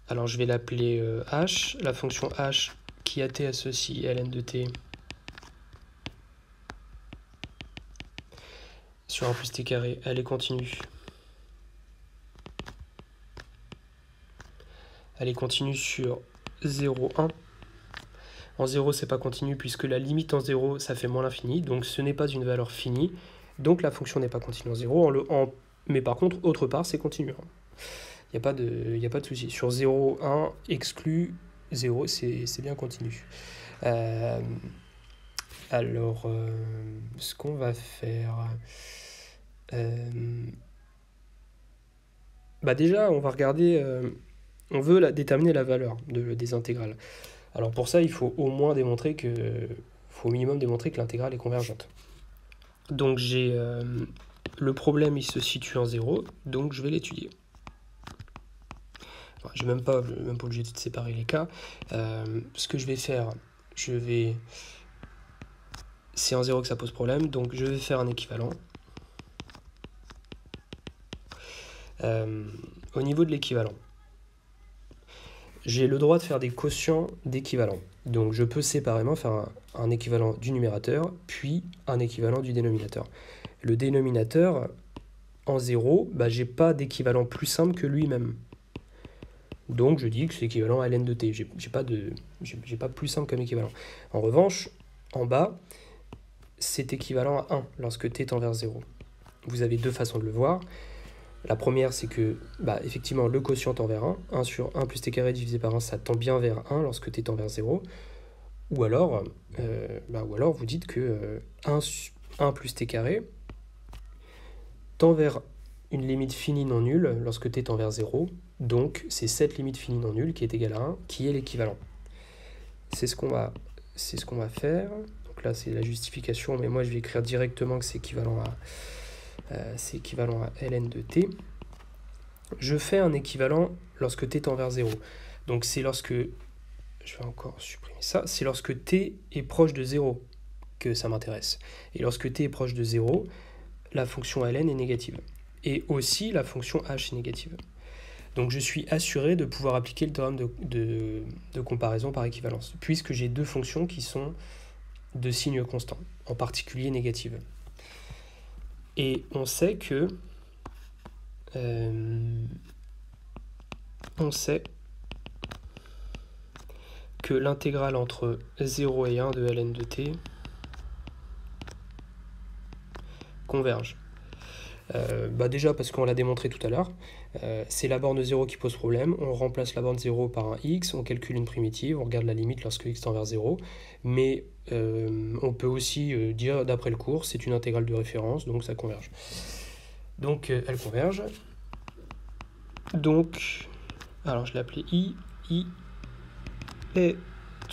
alors je vais l'appeler h. La fonction h qui à t associe ln de t sur 1 plus t carré, elle est continue. Elle est continue sur 0, 1. En 0, c'est pas continu puisque la limite en 0, ça fait moins l'infini. Donc ce n'est pas une valeur finie. Donc la fonction n'est pas continue en 0. Mais par contre, autre part, c'est continu. Il n'y a pas de souci. Sur 0, 1, exclu 0, c'est bien continu. Alors, ce qu'on va faire... déjà, on va regarder... on veut déterminer la valeur des intégrales. Alors pour ça, il faut au moins démontrer faut au minimum démontrer que l'intégrale est convergente. Donc j'ai le problème, il se situe en 0, donc je vais l'étudier. Enfin, je n'ai même pas obligé de séparer les cas. Ce que je vais faire, c'est en 0 que ça pose problème, donc je vais faire un équivalent. Au niveau de l'équivalent, j'ai le droit de faire des quotients d'équivalent. Donc je peux séparément faire un équivalent du numérateur, puis un équivalent du dénominateur. Le dénominateur, en 0, j'ai pas d'équivalent plus simple que lui-même. Donc je dis que c'est équivalent à ln de t. J'ai pas plus simple comme équivalent. En revanche, en bas, c'est équivalent à 1 lorsque t tend vers 0. Vous avez deux façons de le voir. La première, c'est que, effectivement, le quotient tend vers 1. 1 sur 1 plus t carré divisé par 1, ça tend bien vers 1 lorsque t tend vers 0. Ou alors vous dites que 1 plus t carré tend vers une limite finie non nulle lorsque t tend vers 0. Donc, c'est cette limite finie non nulle qui est égale à 1 qui est l'équivalent. C'est ce qu'on va faire. Donc là, c'est la justification, mais moi, je vais écrire directement que c'est équivalent à ln de t. Je fais un équivalent lorsque t tend vers 0. Donc, c'est lorsque... Je vais encore supprimer ça. C'est lorsque t est proche de 0 que ça m'intéresse. Et lorsque t est proche de 0, la fonction ln est négative. Et aussi, la fonction h est négative. Donc je suis assuré de pouvoir appliquer le théorème de comparaison par équivalence, puisque j'ai deux fonctions qui sont de signe constant, en particulier négative. Et on sait que l'intégrale entre 0 et 1 de ln de t converge. Déjà parce qu'on l'a démontré tout à l'heure, c'est la borne 0 qui pose problème, on remplace la borne 0 par un x, on calcule une primitive, on regarde la limite lorsque x tend vers 0, mais on peut aussi dire d'après le cours, c'est une intégrale de référence, donc ça converge. Donc elle converge. Donc, alors je l'ai appelé I est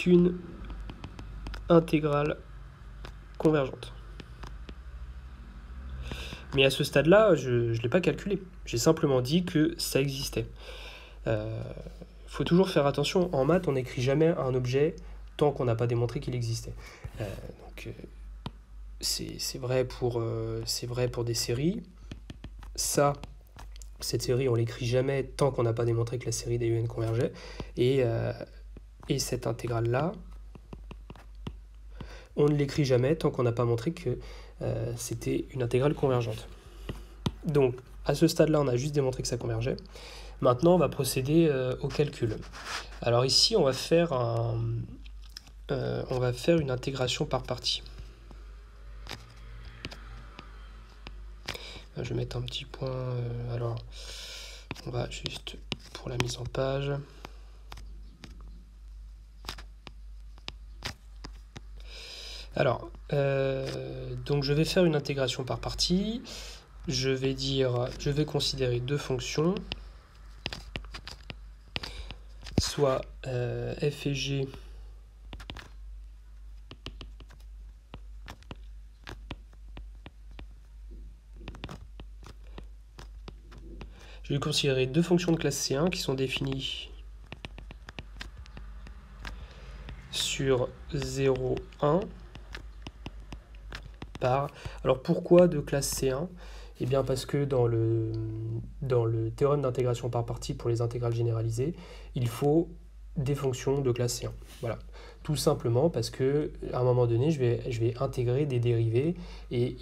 une intégrale convergente. Mais à ce stade-là, je ne l'ai pas calculé. J'ai simplement dit que ça existait. Faut toujours faire attention. En maths, on n'écrit jamais un objet tant qu'on n'a pas démontré qu'il existait. C'est vrai pour des séries. Cette série, on l'écrit jamais tant qu'on n'a pas démontré que la série des UN convergeait. Et cette intégrale-là, on ne l'écrit jamais tant qu'on n'a pas montré que c'était une intégrale convergente. Donc, à ce stade-là, on a juste démontré que ça convergeait. Maintenant, on va procéder au calcul. Alors ici, on va faire une intégration par partie. Je vais mettre un petit point. Alors, on va juste pour la mise en page. Alors, donc je vais faire une intégration par partie. Je vais considérer deux fonctions, soit f et g je vais considérer deux fonctions de classe C1 qui sont définies sur 0, 1 par... Alors pourquoi de classe C1 ? Eh bien parce que dans le théorème d'intégration par partie pour les intégrales généralisées, il faut des fonctions de classe C1. Voilà. Tout simplement parce que à un moment donné, je vais intégrer des dérivées et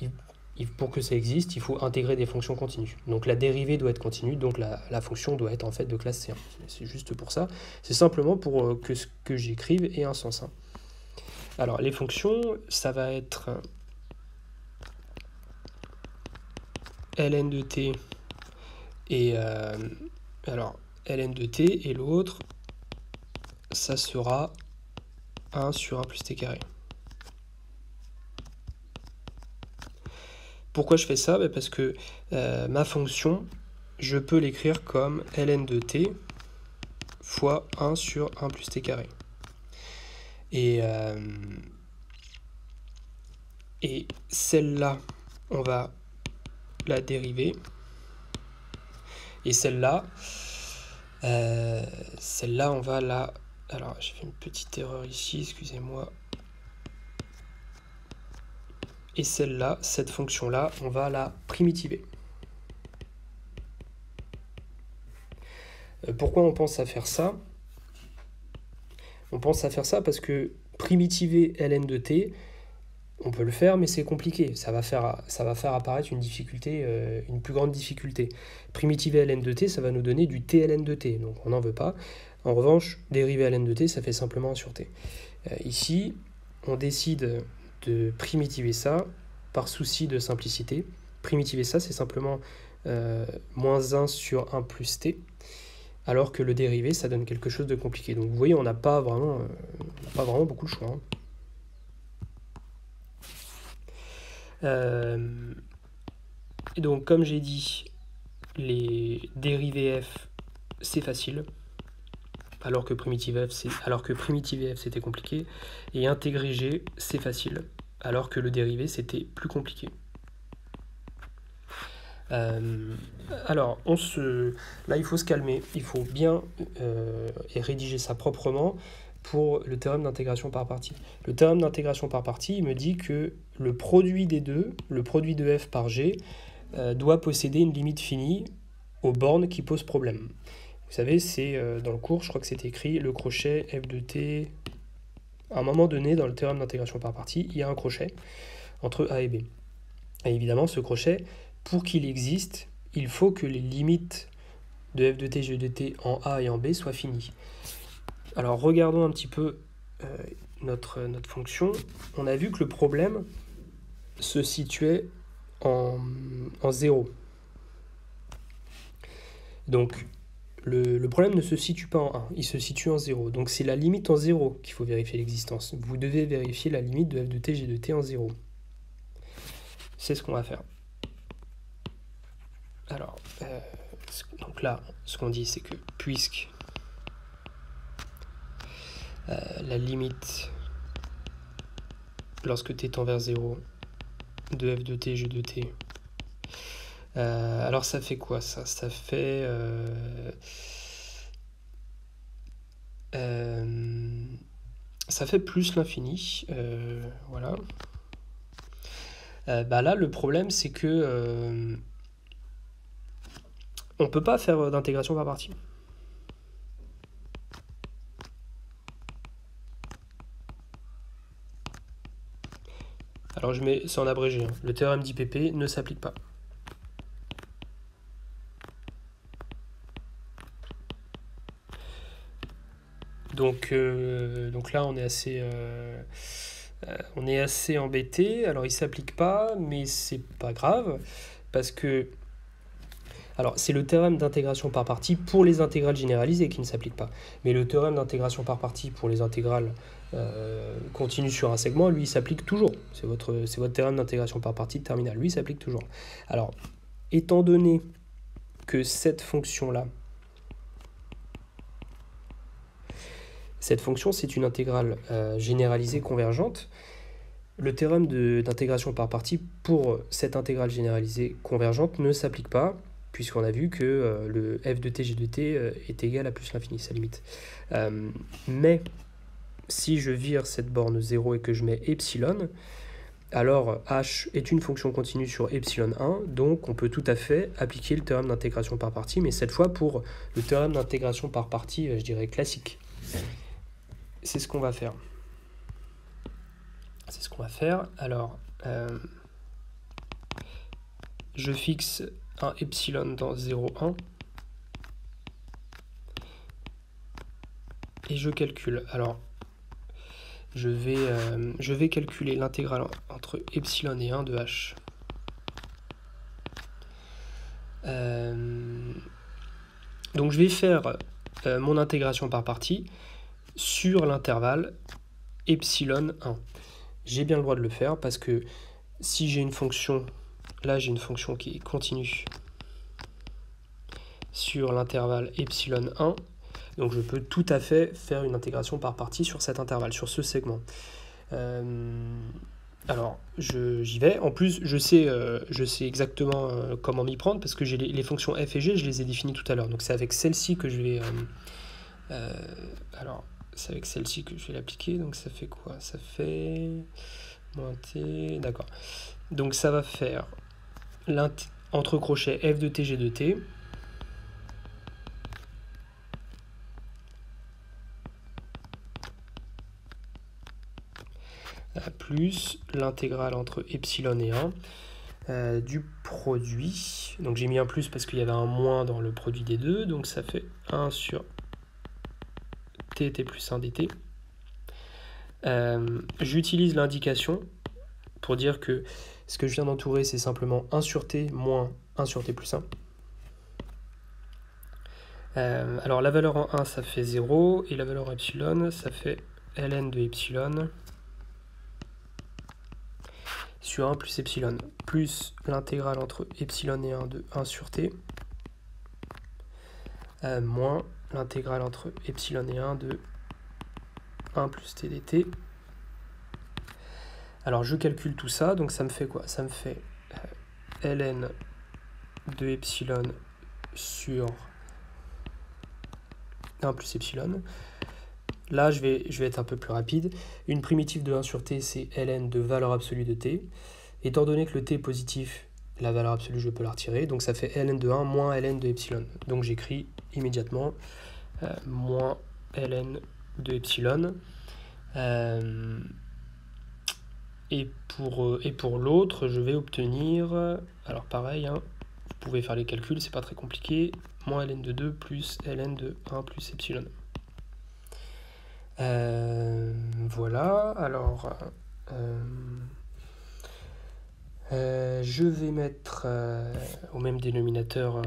pour que ça existe, il faut intégrer des fonctions continues. Donc la dérivée doit être continue, donc la fonction doit être en fait de classe C1. C'est juste pour ça. C'est simplement pour que ce que j'écrive ait un sens. Alors les fonctions, ça va être ln de t et ln de t et l'autre ça sera 1 sur 1 plus t carré. Pourquoi je fais ça ? Parce que ma fonction, je peux l'écrire comme ln de t fois 1 sur 1 plus t carré. Et celle-là, on va la dériver. Et celle-là, on va la... Alors, j'ai fait une petite erreur ici, excusez-moi. Et celle-là, cette fonction-là, on va la primitiver. Pourquoi on pense à faire ça ? On pense à faire ça parce que primitiver ln de t, on peut le faire, mais c'est compliqué. Ça va faire apparaître une difficulté, une plus grande difficulté. Primitiver ln de t, ça va nous donner du tln de t, donc on n'en veut pas. En revanche, dériver ln de t, ça fait simplement 1 sur t. Ici, on décide de primitiver ça par souci de simplicité. Primitiver ça, c'est simplement moins 1 sur 1 plus t, alors que le dérivé, ça donne quelque chose de compliqué. Donc vous voyez, on n'a pas vraiment beaucoup de choix. Et donc, comme j'ai dit, les dérivés f, c'est facile, alors que primitive f, c'était compliqué, et intégrer g, c'est facile, alors que le dérivé, c'était plus compliqué. Alors, là, il faut se calmer, il faut bien rédiger ça proprement pour le théorème d'intégration par partie. Le théorème d'intégration par partie, il me dit que le produit des deux, le produit de f par g, doit posséder une limite finie aux bornes qui posent problème. Vous savez, c'est dans le cours, je crois que c'est écrit, le crochet f de t. À un moment donné, dans le théorème d'intégration par partie, il y a un crochet entre a et b. Et évidemment, ce crochet, pour qu'il existe, il faut que les limites de f de t, g de t en a et en b soient finies. Alors, regardons un petit peu notre fonction. On a vu que le problème se situait en 0. Donc, le problème ne se situe pas en 1, il se situe en 0. Donc, c'est la limite en 0 qu'il faut vérifier l'existence. Vous devez vérifier la limite de f de t, g de t en 0. C'est ce qu'on va faire. Alors, donc là, ce qu'on dit, c'est que puisque la limite, lorsque t tend vers 0, de f de t, g de t, alors ça fait quoi ça? Ça fait plus l'infini, voilà. Là, le problème, c'est que on ne peut pas faire d'intégration par partie. Alors, c'est en abrégé, hein. Le théorème d'IPP ne s'applique pas. Donc là, on est assez embêté. Alors, il ne s'applique pas, mais c'est pas grave, parce que... Alors, c'est le théorème d'intégration par partie pour les intégrales généralisées qui ne s'applique pas. Mais le théorème d'intégration par partie pour les intégrales continues sur un segment, lui, il s'applique toujours. C'est votre théorème d'intégration par partie de terminale. Lui, il s'applique toujours. Alors, étant donné que cette fonction-là, c'est une intégrale généralisée convergente, le théorème d'intégration par partie pour cette intégrale généralisée convergente ne s'applique pas, puisqu'on a vu que le f de t, g de t est égal à plus l'infini, sa limite. Mais si je vire cette borne 0 et que je mets epsilon, alors h est une fonction continue sur epsilon 1, donc on peut tout à fait appliquer le théorème d'intégration par partie, mais cette fois pour le théorème d'intégration par partie, je dirais classique. C'est ce qu'on va faire. Alors, je fixe un epsilon dans 0, 1. Et je calcule. Alors, je vais calculer l'intégrale entre epsilon et 1 de h. Donc, je vais faire mon intégration par partie sur l'intervalle epsilon 1. J'ai bien le droit de le faire parce que si j'ai une fonction, là j'ai une fonction qui est continue sur l'intervalle epsilon 1, donc je peux tout à fait faire une intégration par partie sur cet intervalle, sur ce segment. Alors j'y vais, en plus je sais exactement comment m'y prendre parce que j'ai les fonctions f et g, je les ai définies tout à l'heure, donc c'est avec celle-ci que je vais... alors, c'est avec celle-ci que je vais l'appliquer, donc ça fait quoi? Ça fait moins t, d'accord. Donc ça va faire entre crochets f de t, g de t, plus l'intégrale entre epsilon et 1 du produit. Donc j'ai mis un plus parce qu'il y avait un moins dans le produit des deux, donc ça fait 1 sur t plus 1 dt. J'utilise l'indication pour dire que ce que je viens d'entourer, c'est simplement 1 sur t moins 1 sur t plus 1. Alors la valeur en 1, ça fait 0, et la valeur en epsilon, ça fait ln de epsilon sur 1 plus epsilon, plus l'intégrale entre epsilon et 1 de 1 sur t, moins l'intégrale entre epsilon et 1 de 1 plus t dt. Alors je calcule tout ça, donc ça me fait quoi? Ça me fait ln de epsilon sur 1 plus epsilon. Là, je vais être un peu plus rapide. Une primitive de 1 sur t, c'est ln de valeur absolue de t. Étant donné que le t est positif, la valeur absolue, je peux la retirer. Donc ça fait ln de 1 moins ln de epsilon. Donc j'écris immédiatement moins ln de epsilon. Et pour l'autre, je vais obtenir, alors pareil, hein, vous pouvez faire les calculs, c'est pas très compliqué, moins ln de 2 plus ln de 1 plus epsilon. Voilà, alors je vais mettre au même dénominateur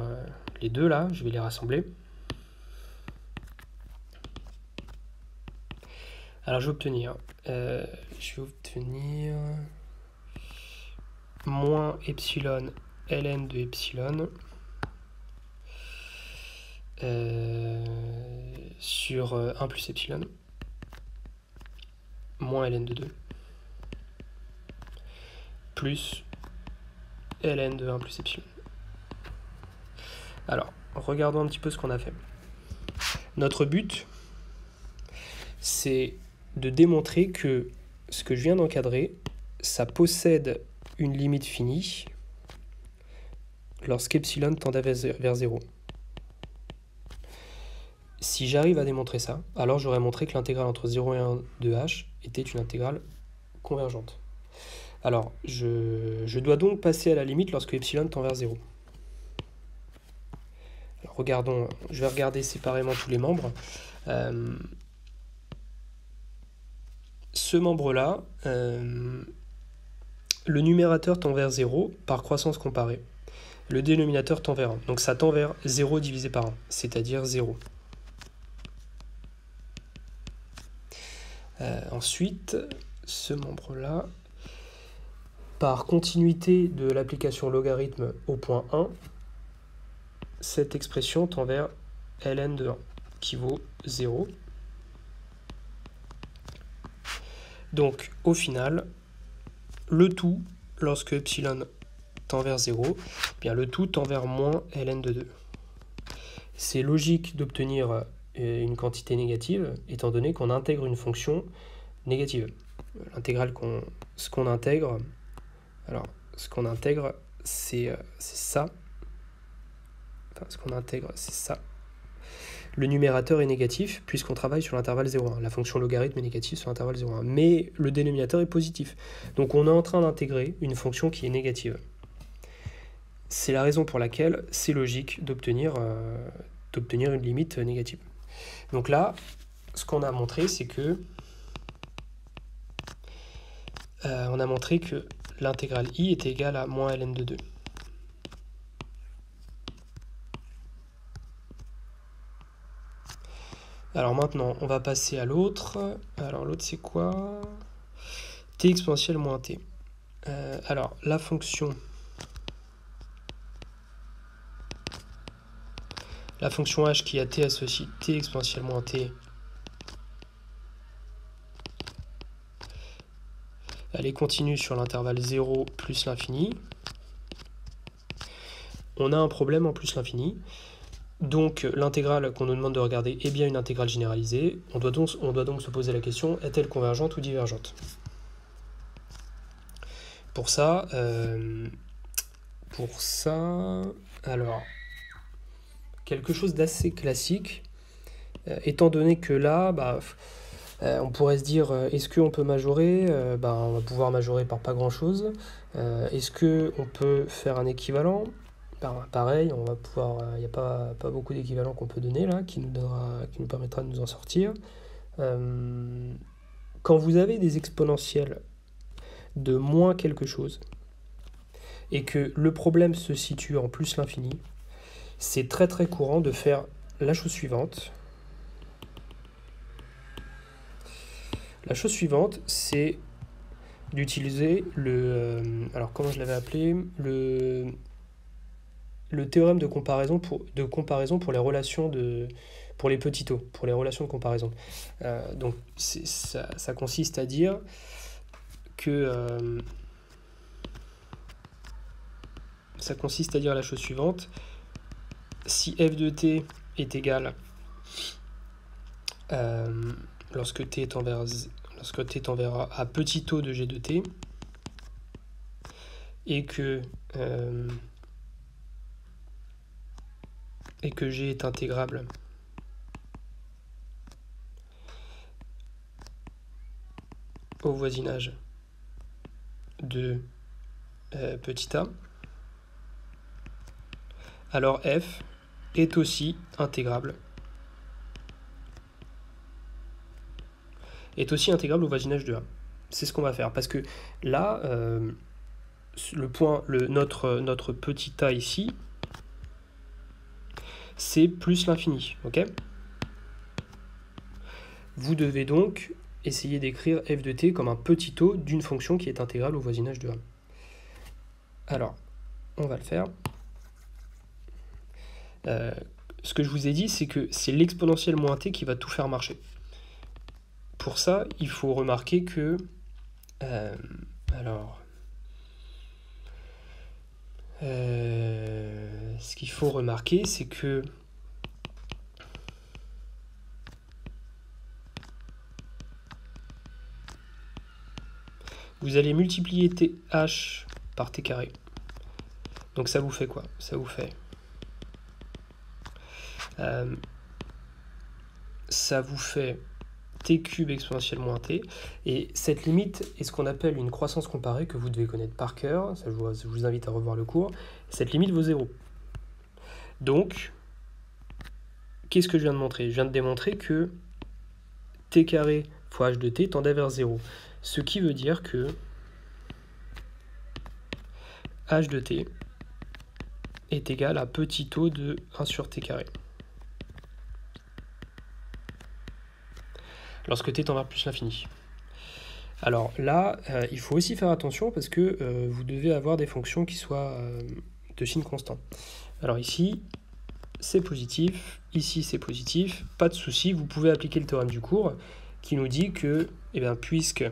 les deux là, je vais les rassembler. Alors je vais obtenir moins epsilon ln de epsilon sur 1 plus epsilon moins ln de 2 plus ln de 1 plus epsilon. Alors, regardons un petit peu ce qu'on a fait. Notre but, c'est de démontrer que ce que je viens d'encadrer, ça possède une limite finie lorsqu'epsilon tend vers 0. Si j'arrive à démontrer ça, alors j'aurais montré que l'intégrale entre 0 et 1 de h était une intégrale convergente. Alors, je dois donc passer à la limite lorsque epsilon tend vers 0. Alors, regardons, je vais regarder séparément tous les membres. Ce membre-là, le numérateur tend vers 0 par croissance comparée. Le dénominateur tend vers 1. Donc ça tend vers 0 divisé par 1, c'est-à-dire 0. Ensuite, ce membre-là, par continuité de l'application logarithme au point 1, cette expression tend vers ln de 1, qui vaut 0. Donc, au final, le tout, lorsque epsilon tend vers 0, bien le tout tend vers moins ln de 2. C'est logique d'obtenir une quantité négative, étant donné qu'on intègre une fonction négative. L'intégrale ce qu'on intègre, c'est ça. Enfin, ce qu'on intègre, c'est ça. Le numérateur est négatif, puisqu'on travaille sur l'intervalle 0,1. La fonction logarithme est négative sur l'intervalle 0,1. Mais le dénominateur est positif. Donc on est en train d'intégrer une fonction qui est négative. C'est la raison pour laquelle c'est logique d'obtenir une limite négative. Donc là, ce qu'on a montré, c'est que on a montré que l'intégrale i est égale à moins ln de 2. Alors maintenant, on va passer à l'autre. Alors l'autre, c'est quoi? T exponentielle moins t. Alors, la fonction h qui a t associe t exponentielle moins t, elle est continue sur l'intervalle 0 plus l'infini. On a un problème en plus l'infini. Donc l'intégrale qu'on nous demande de regarder est bien une intégrale généralisée. On doit donc se poser la question, est-elle convergente ou divergente? Pour ça, alors, quelque chose d'assez classique, étant donné que là, on pourrait se dire, est-ce qu'on peut majorer? On va pouvoir majorer par pas grand-chose. Est-ce qu'on peut faire un équivalent? Pareil, on va pouvoir, il n'y a pas beaucoup d'équivalents qu'on peut donner là, qui nous permettra de nous en sortir. Quand vous avez des exponentielles de moins quelque chose, et que le problème se situe en plus l'infini, c'est très très courant de faire la chose suivante. La chose suivante, c'est d'utiliser alors comment je l'avais appelé, le théorème de comparaison pour les relations pour les petits taux, pour les relations de comparaison. Donc ça consiste à dire que ça consiste à dire la chose suivante: si f de t est égal lorsque t tend vers à petit taux de g de t, et que g est intégrable au voisinage de petit a, alors f est aussi intégrable au voisinage de a. C'est ce qu'on va faire, parce que là, notre petit a ici, c'est plus l'infini, ok? Vous devez donc essayer d'écrire f de t comme un petit taux d'une fonction qui est intégrable au voisinage de a. Alors, on va le faire. Ce que je vous ai dit, c'est que c'est l'exponentielle moins t qui va tout faire marcher. Pour ça, il faut remarquer que... ce qu'il faut remarquer, c'est que vous allez multiplier th par t carré. Donc ça vous fait quoi? Ça vous fait t cube exponentielle moins t, et cette limite est ce qu'on appelle une croissance comparée que vous devez connaître par cœur. Ça, je vous invite à revoir le cours. Cette limite vaut 0. Donc, qu'est-ce que je viens de montrer? Je viens de démontrer que t carré fois h de t tendait vers 0. Ce qui veut dire que h de t est égal à petit taux de 1 sur t carré. Lorsque t tend vers plus l'infini. Alors là, il faut aussi faire attention parce que vous devez avoir des fonctions qui soient de signe constant. Alors ici, c'est positif, ici c'est positif, pas de souci, vous pouvez appliquer le théorème du cours qui nous dit que, puisque,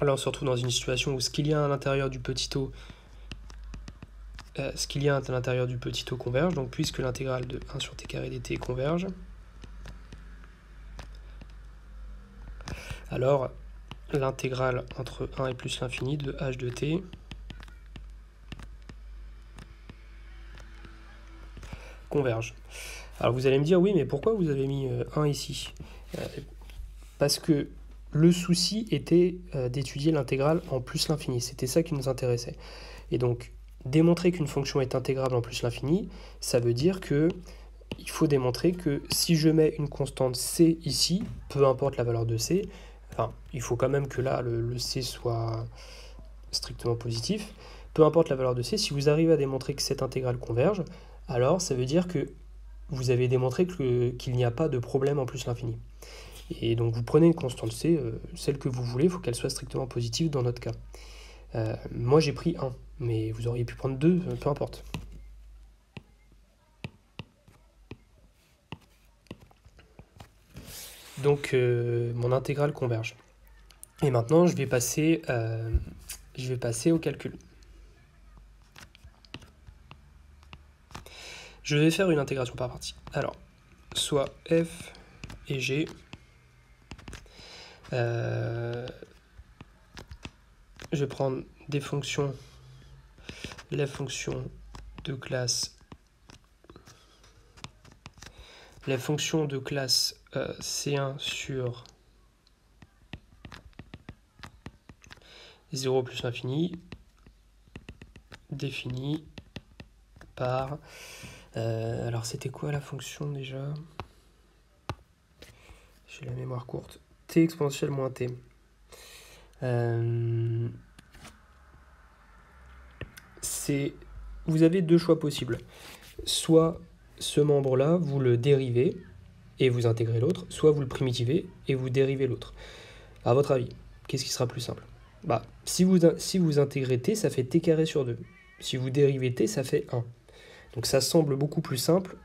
alors on se retrouve dans une situation où ce qu'il y a à l'intérieur du petit taux, converge, donc puisque l'intégrale de 1 sur t carré dt converge, alors l'intégrale entre 1 et plus l'infini de h de t converge. Alors vous allez me dire, oui, mais pourquoi vous avez mis 1 ici? Parce que le souci était d'étudier l'intégrale en plus l'infini. C'était ça qui nous intéressait. Et donc, démontrer qu'une fonction est intégrable en plus l'infini, ça veut dire que il faut démontrer que si je mets une constante c ici, peu importe la valeur de c, enfin, il faut quand même que là, le c soit strictement positif, peu importe la valeur de c, si vous arrivez à démontrer que cette intégrale converge, alors ça veut dire que vous avez démontré qu'il n'y a pas de problème en plus l'infini. Et donc vous prenez une constante c, celle que vous voulez, il faut qu'elle soit strictement positive dans notre cas. Moi j'ai pris 1, mais vous auriez pu prendre 2, peu importe. Donc mon intégrale converge. Et maintenant je vais passer au calcul. Je vais faire une intégration par partie. Alors, soit f et g, je vais prendre des fonctions, les fonctions de classe, C1 sur 0 plus l'infini, définie par... alors c'était quoi la fonction déjà? J'ai la mémoire courte. T exponentielle moins t. Vous avez deux choix possibles. Soit ce membre-là, vous le dérivez et vous intégrez l'autre, soit vous le primitivez et vous dérivez l'autre. À votre avis, qu'est-ce qui sera plus simple? Si vous intégrez t, ça fait t carré sur 2. Si vous dérivez t, ça fait 1. Donc ça semble beaucoup plus simple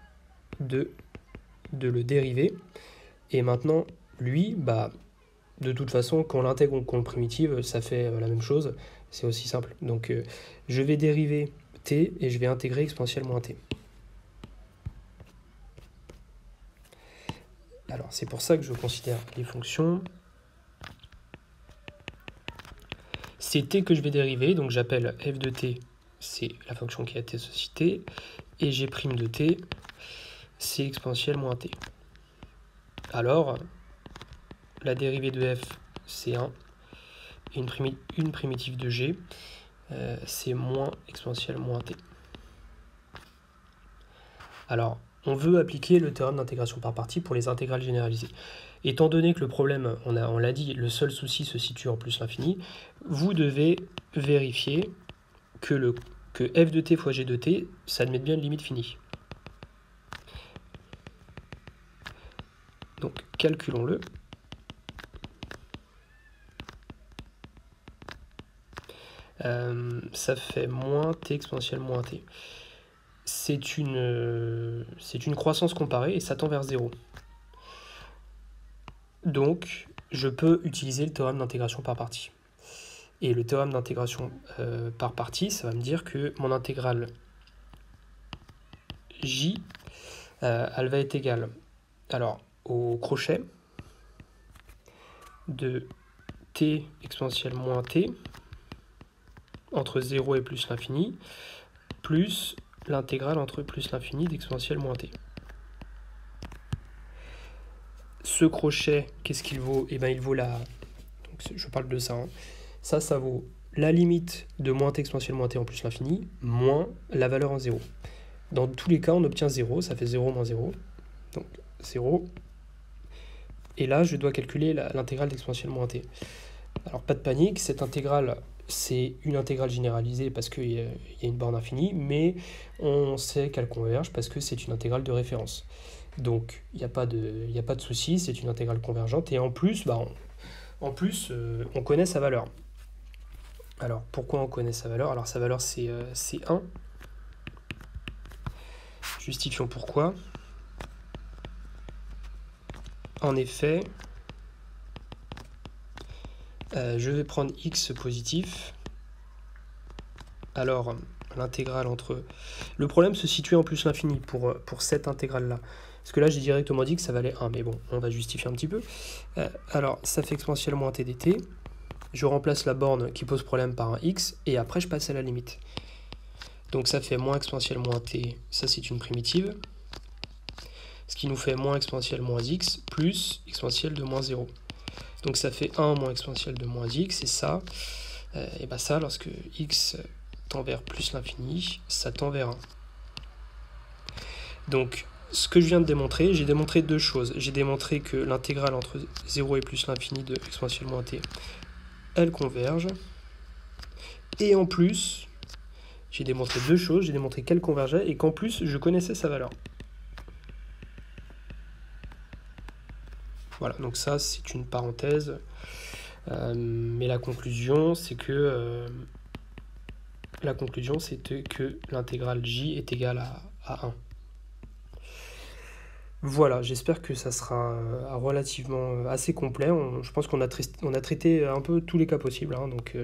de le dériver. Et maintenant, lui, de toute façon, quand on l'intègre ou qu'on le primitive, ça fait la même chose. C'est aussi simple. Donc je vais dériver t et je vais intégrer exponentielle moins t. Alors c'est pour ça que je considère les fonctions. C'est t que je vais dériver, donc j'appelle f de t, c'est la fonction qui a été associée, et g' de t, c'est exponentielle moins t. Alors, la dérivée de f, c'est 1, et une primitive de g, c'est moins exponentielle moins t. Alors, on veut appliquer le théorème d'intégration par partie pour les intégrales généralisées. Étant donné que le problème, on l'a dit, le seul souci se situe en plus l'infini, vous devez vérifier que f de t fois g de t, ça admet bien une limite finie. Donc, calculons-le. Ça fait moins t exponentielle moins t. C'est une croissance comparée et ça tend vers 0. Donc, je peux utiliser le théorème d'intégration par partie. Et le théorème d'intégration par partie, ça va me dire que mon intégrale j, elle va être égale, alors, au crochet de t exponentielle moins t, entre 0 et plus l'infini, plus l'intégrale entre plus l'infini d'exponentielle moins t. Ce crochet, qu'est-ce qu'il vaut? Eh bien, il vaut la... Donc, je parle de ça. Hein. Ça vaut la limite de moins t exponentielle moins t en plus l'infini, moins la valeur en 0. Dans tous les cas, on obtient 0, ça fait 0 moins 0. Donc, 0. Et là, je dois calculer l'intégrale d'exponentielle moins t. Alors, pas de panique, cette intégrale, c'est une intégrale généralisée parce qu'il y a une borne infinie, mais on sait qu'elle converge parce que c'est une intégrale de référence. Donc, il n'y a pas de souci, c'est une intégrale convergente. Et en plus, on connaît sa valeur. Alors, pourquoi on connaît sa valeur? Alors, sa valeur, c'est 1. Justifions pourquoi. En effet, je vais prendre x positif. Alors, l'intégrale entre... Le problème se situe en plus l'infini pour cette intégrale-là. Parce que là, j'ai directement dit que ça valait 1. Mais bon, on va justifier un petit peu. Alors, ça fait exponentielle moins t dt. Je remplace la borne qui pose problème par un x. Et après, je passe à la limite. Donc, ça fait moins exponentielle moins t. Ça, c'est une primitive. Ce qui nous fait moins exponentielle moins x plus exponentielle de moins 0. Donc ça fait 1 moins exponentielle de moins x, et ça, ça, lorsque x tend vers plus l'infini, ça tend vers 1. Donc, ce que je viens de démontrer, j'ai démontré deux choses. J'ai démontré que l'intégrale entre 0 et plus l'infini de exponentielle moins t, elle converge. Et en plus, j'ai démontré deux choses. J'ai démontré qu'elle convergeait et qu'en plus, je connaissais sa valeur. Voilà, donc ça, c'est une parenthèse. Mais la conclusion, c'est que l'intégrale j est égale à 1. Voilà, j'espère que ça sera relativement assez complet. Je pense qu'on a traité un peu tous les cas possibles. Hein, donc,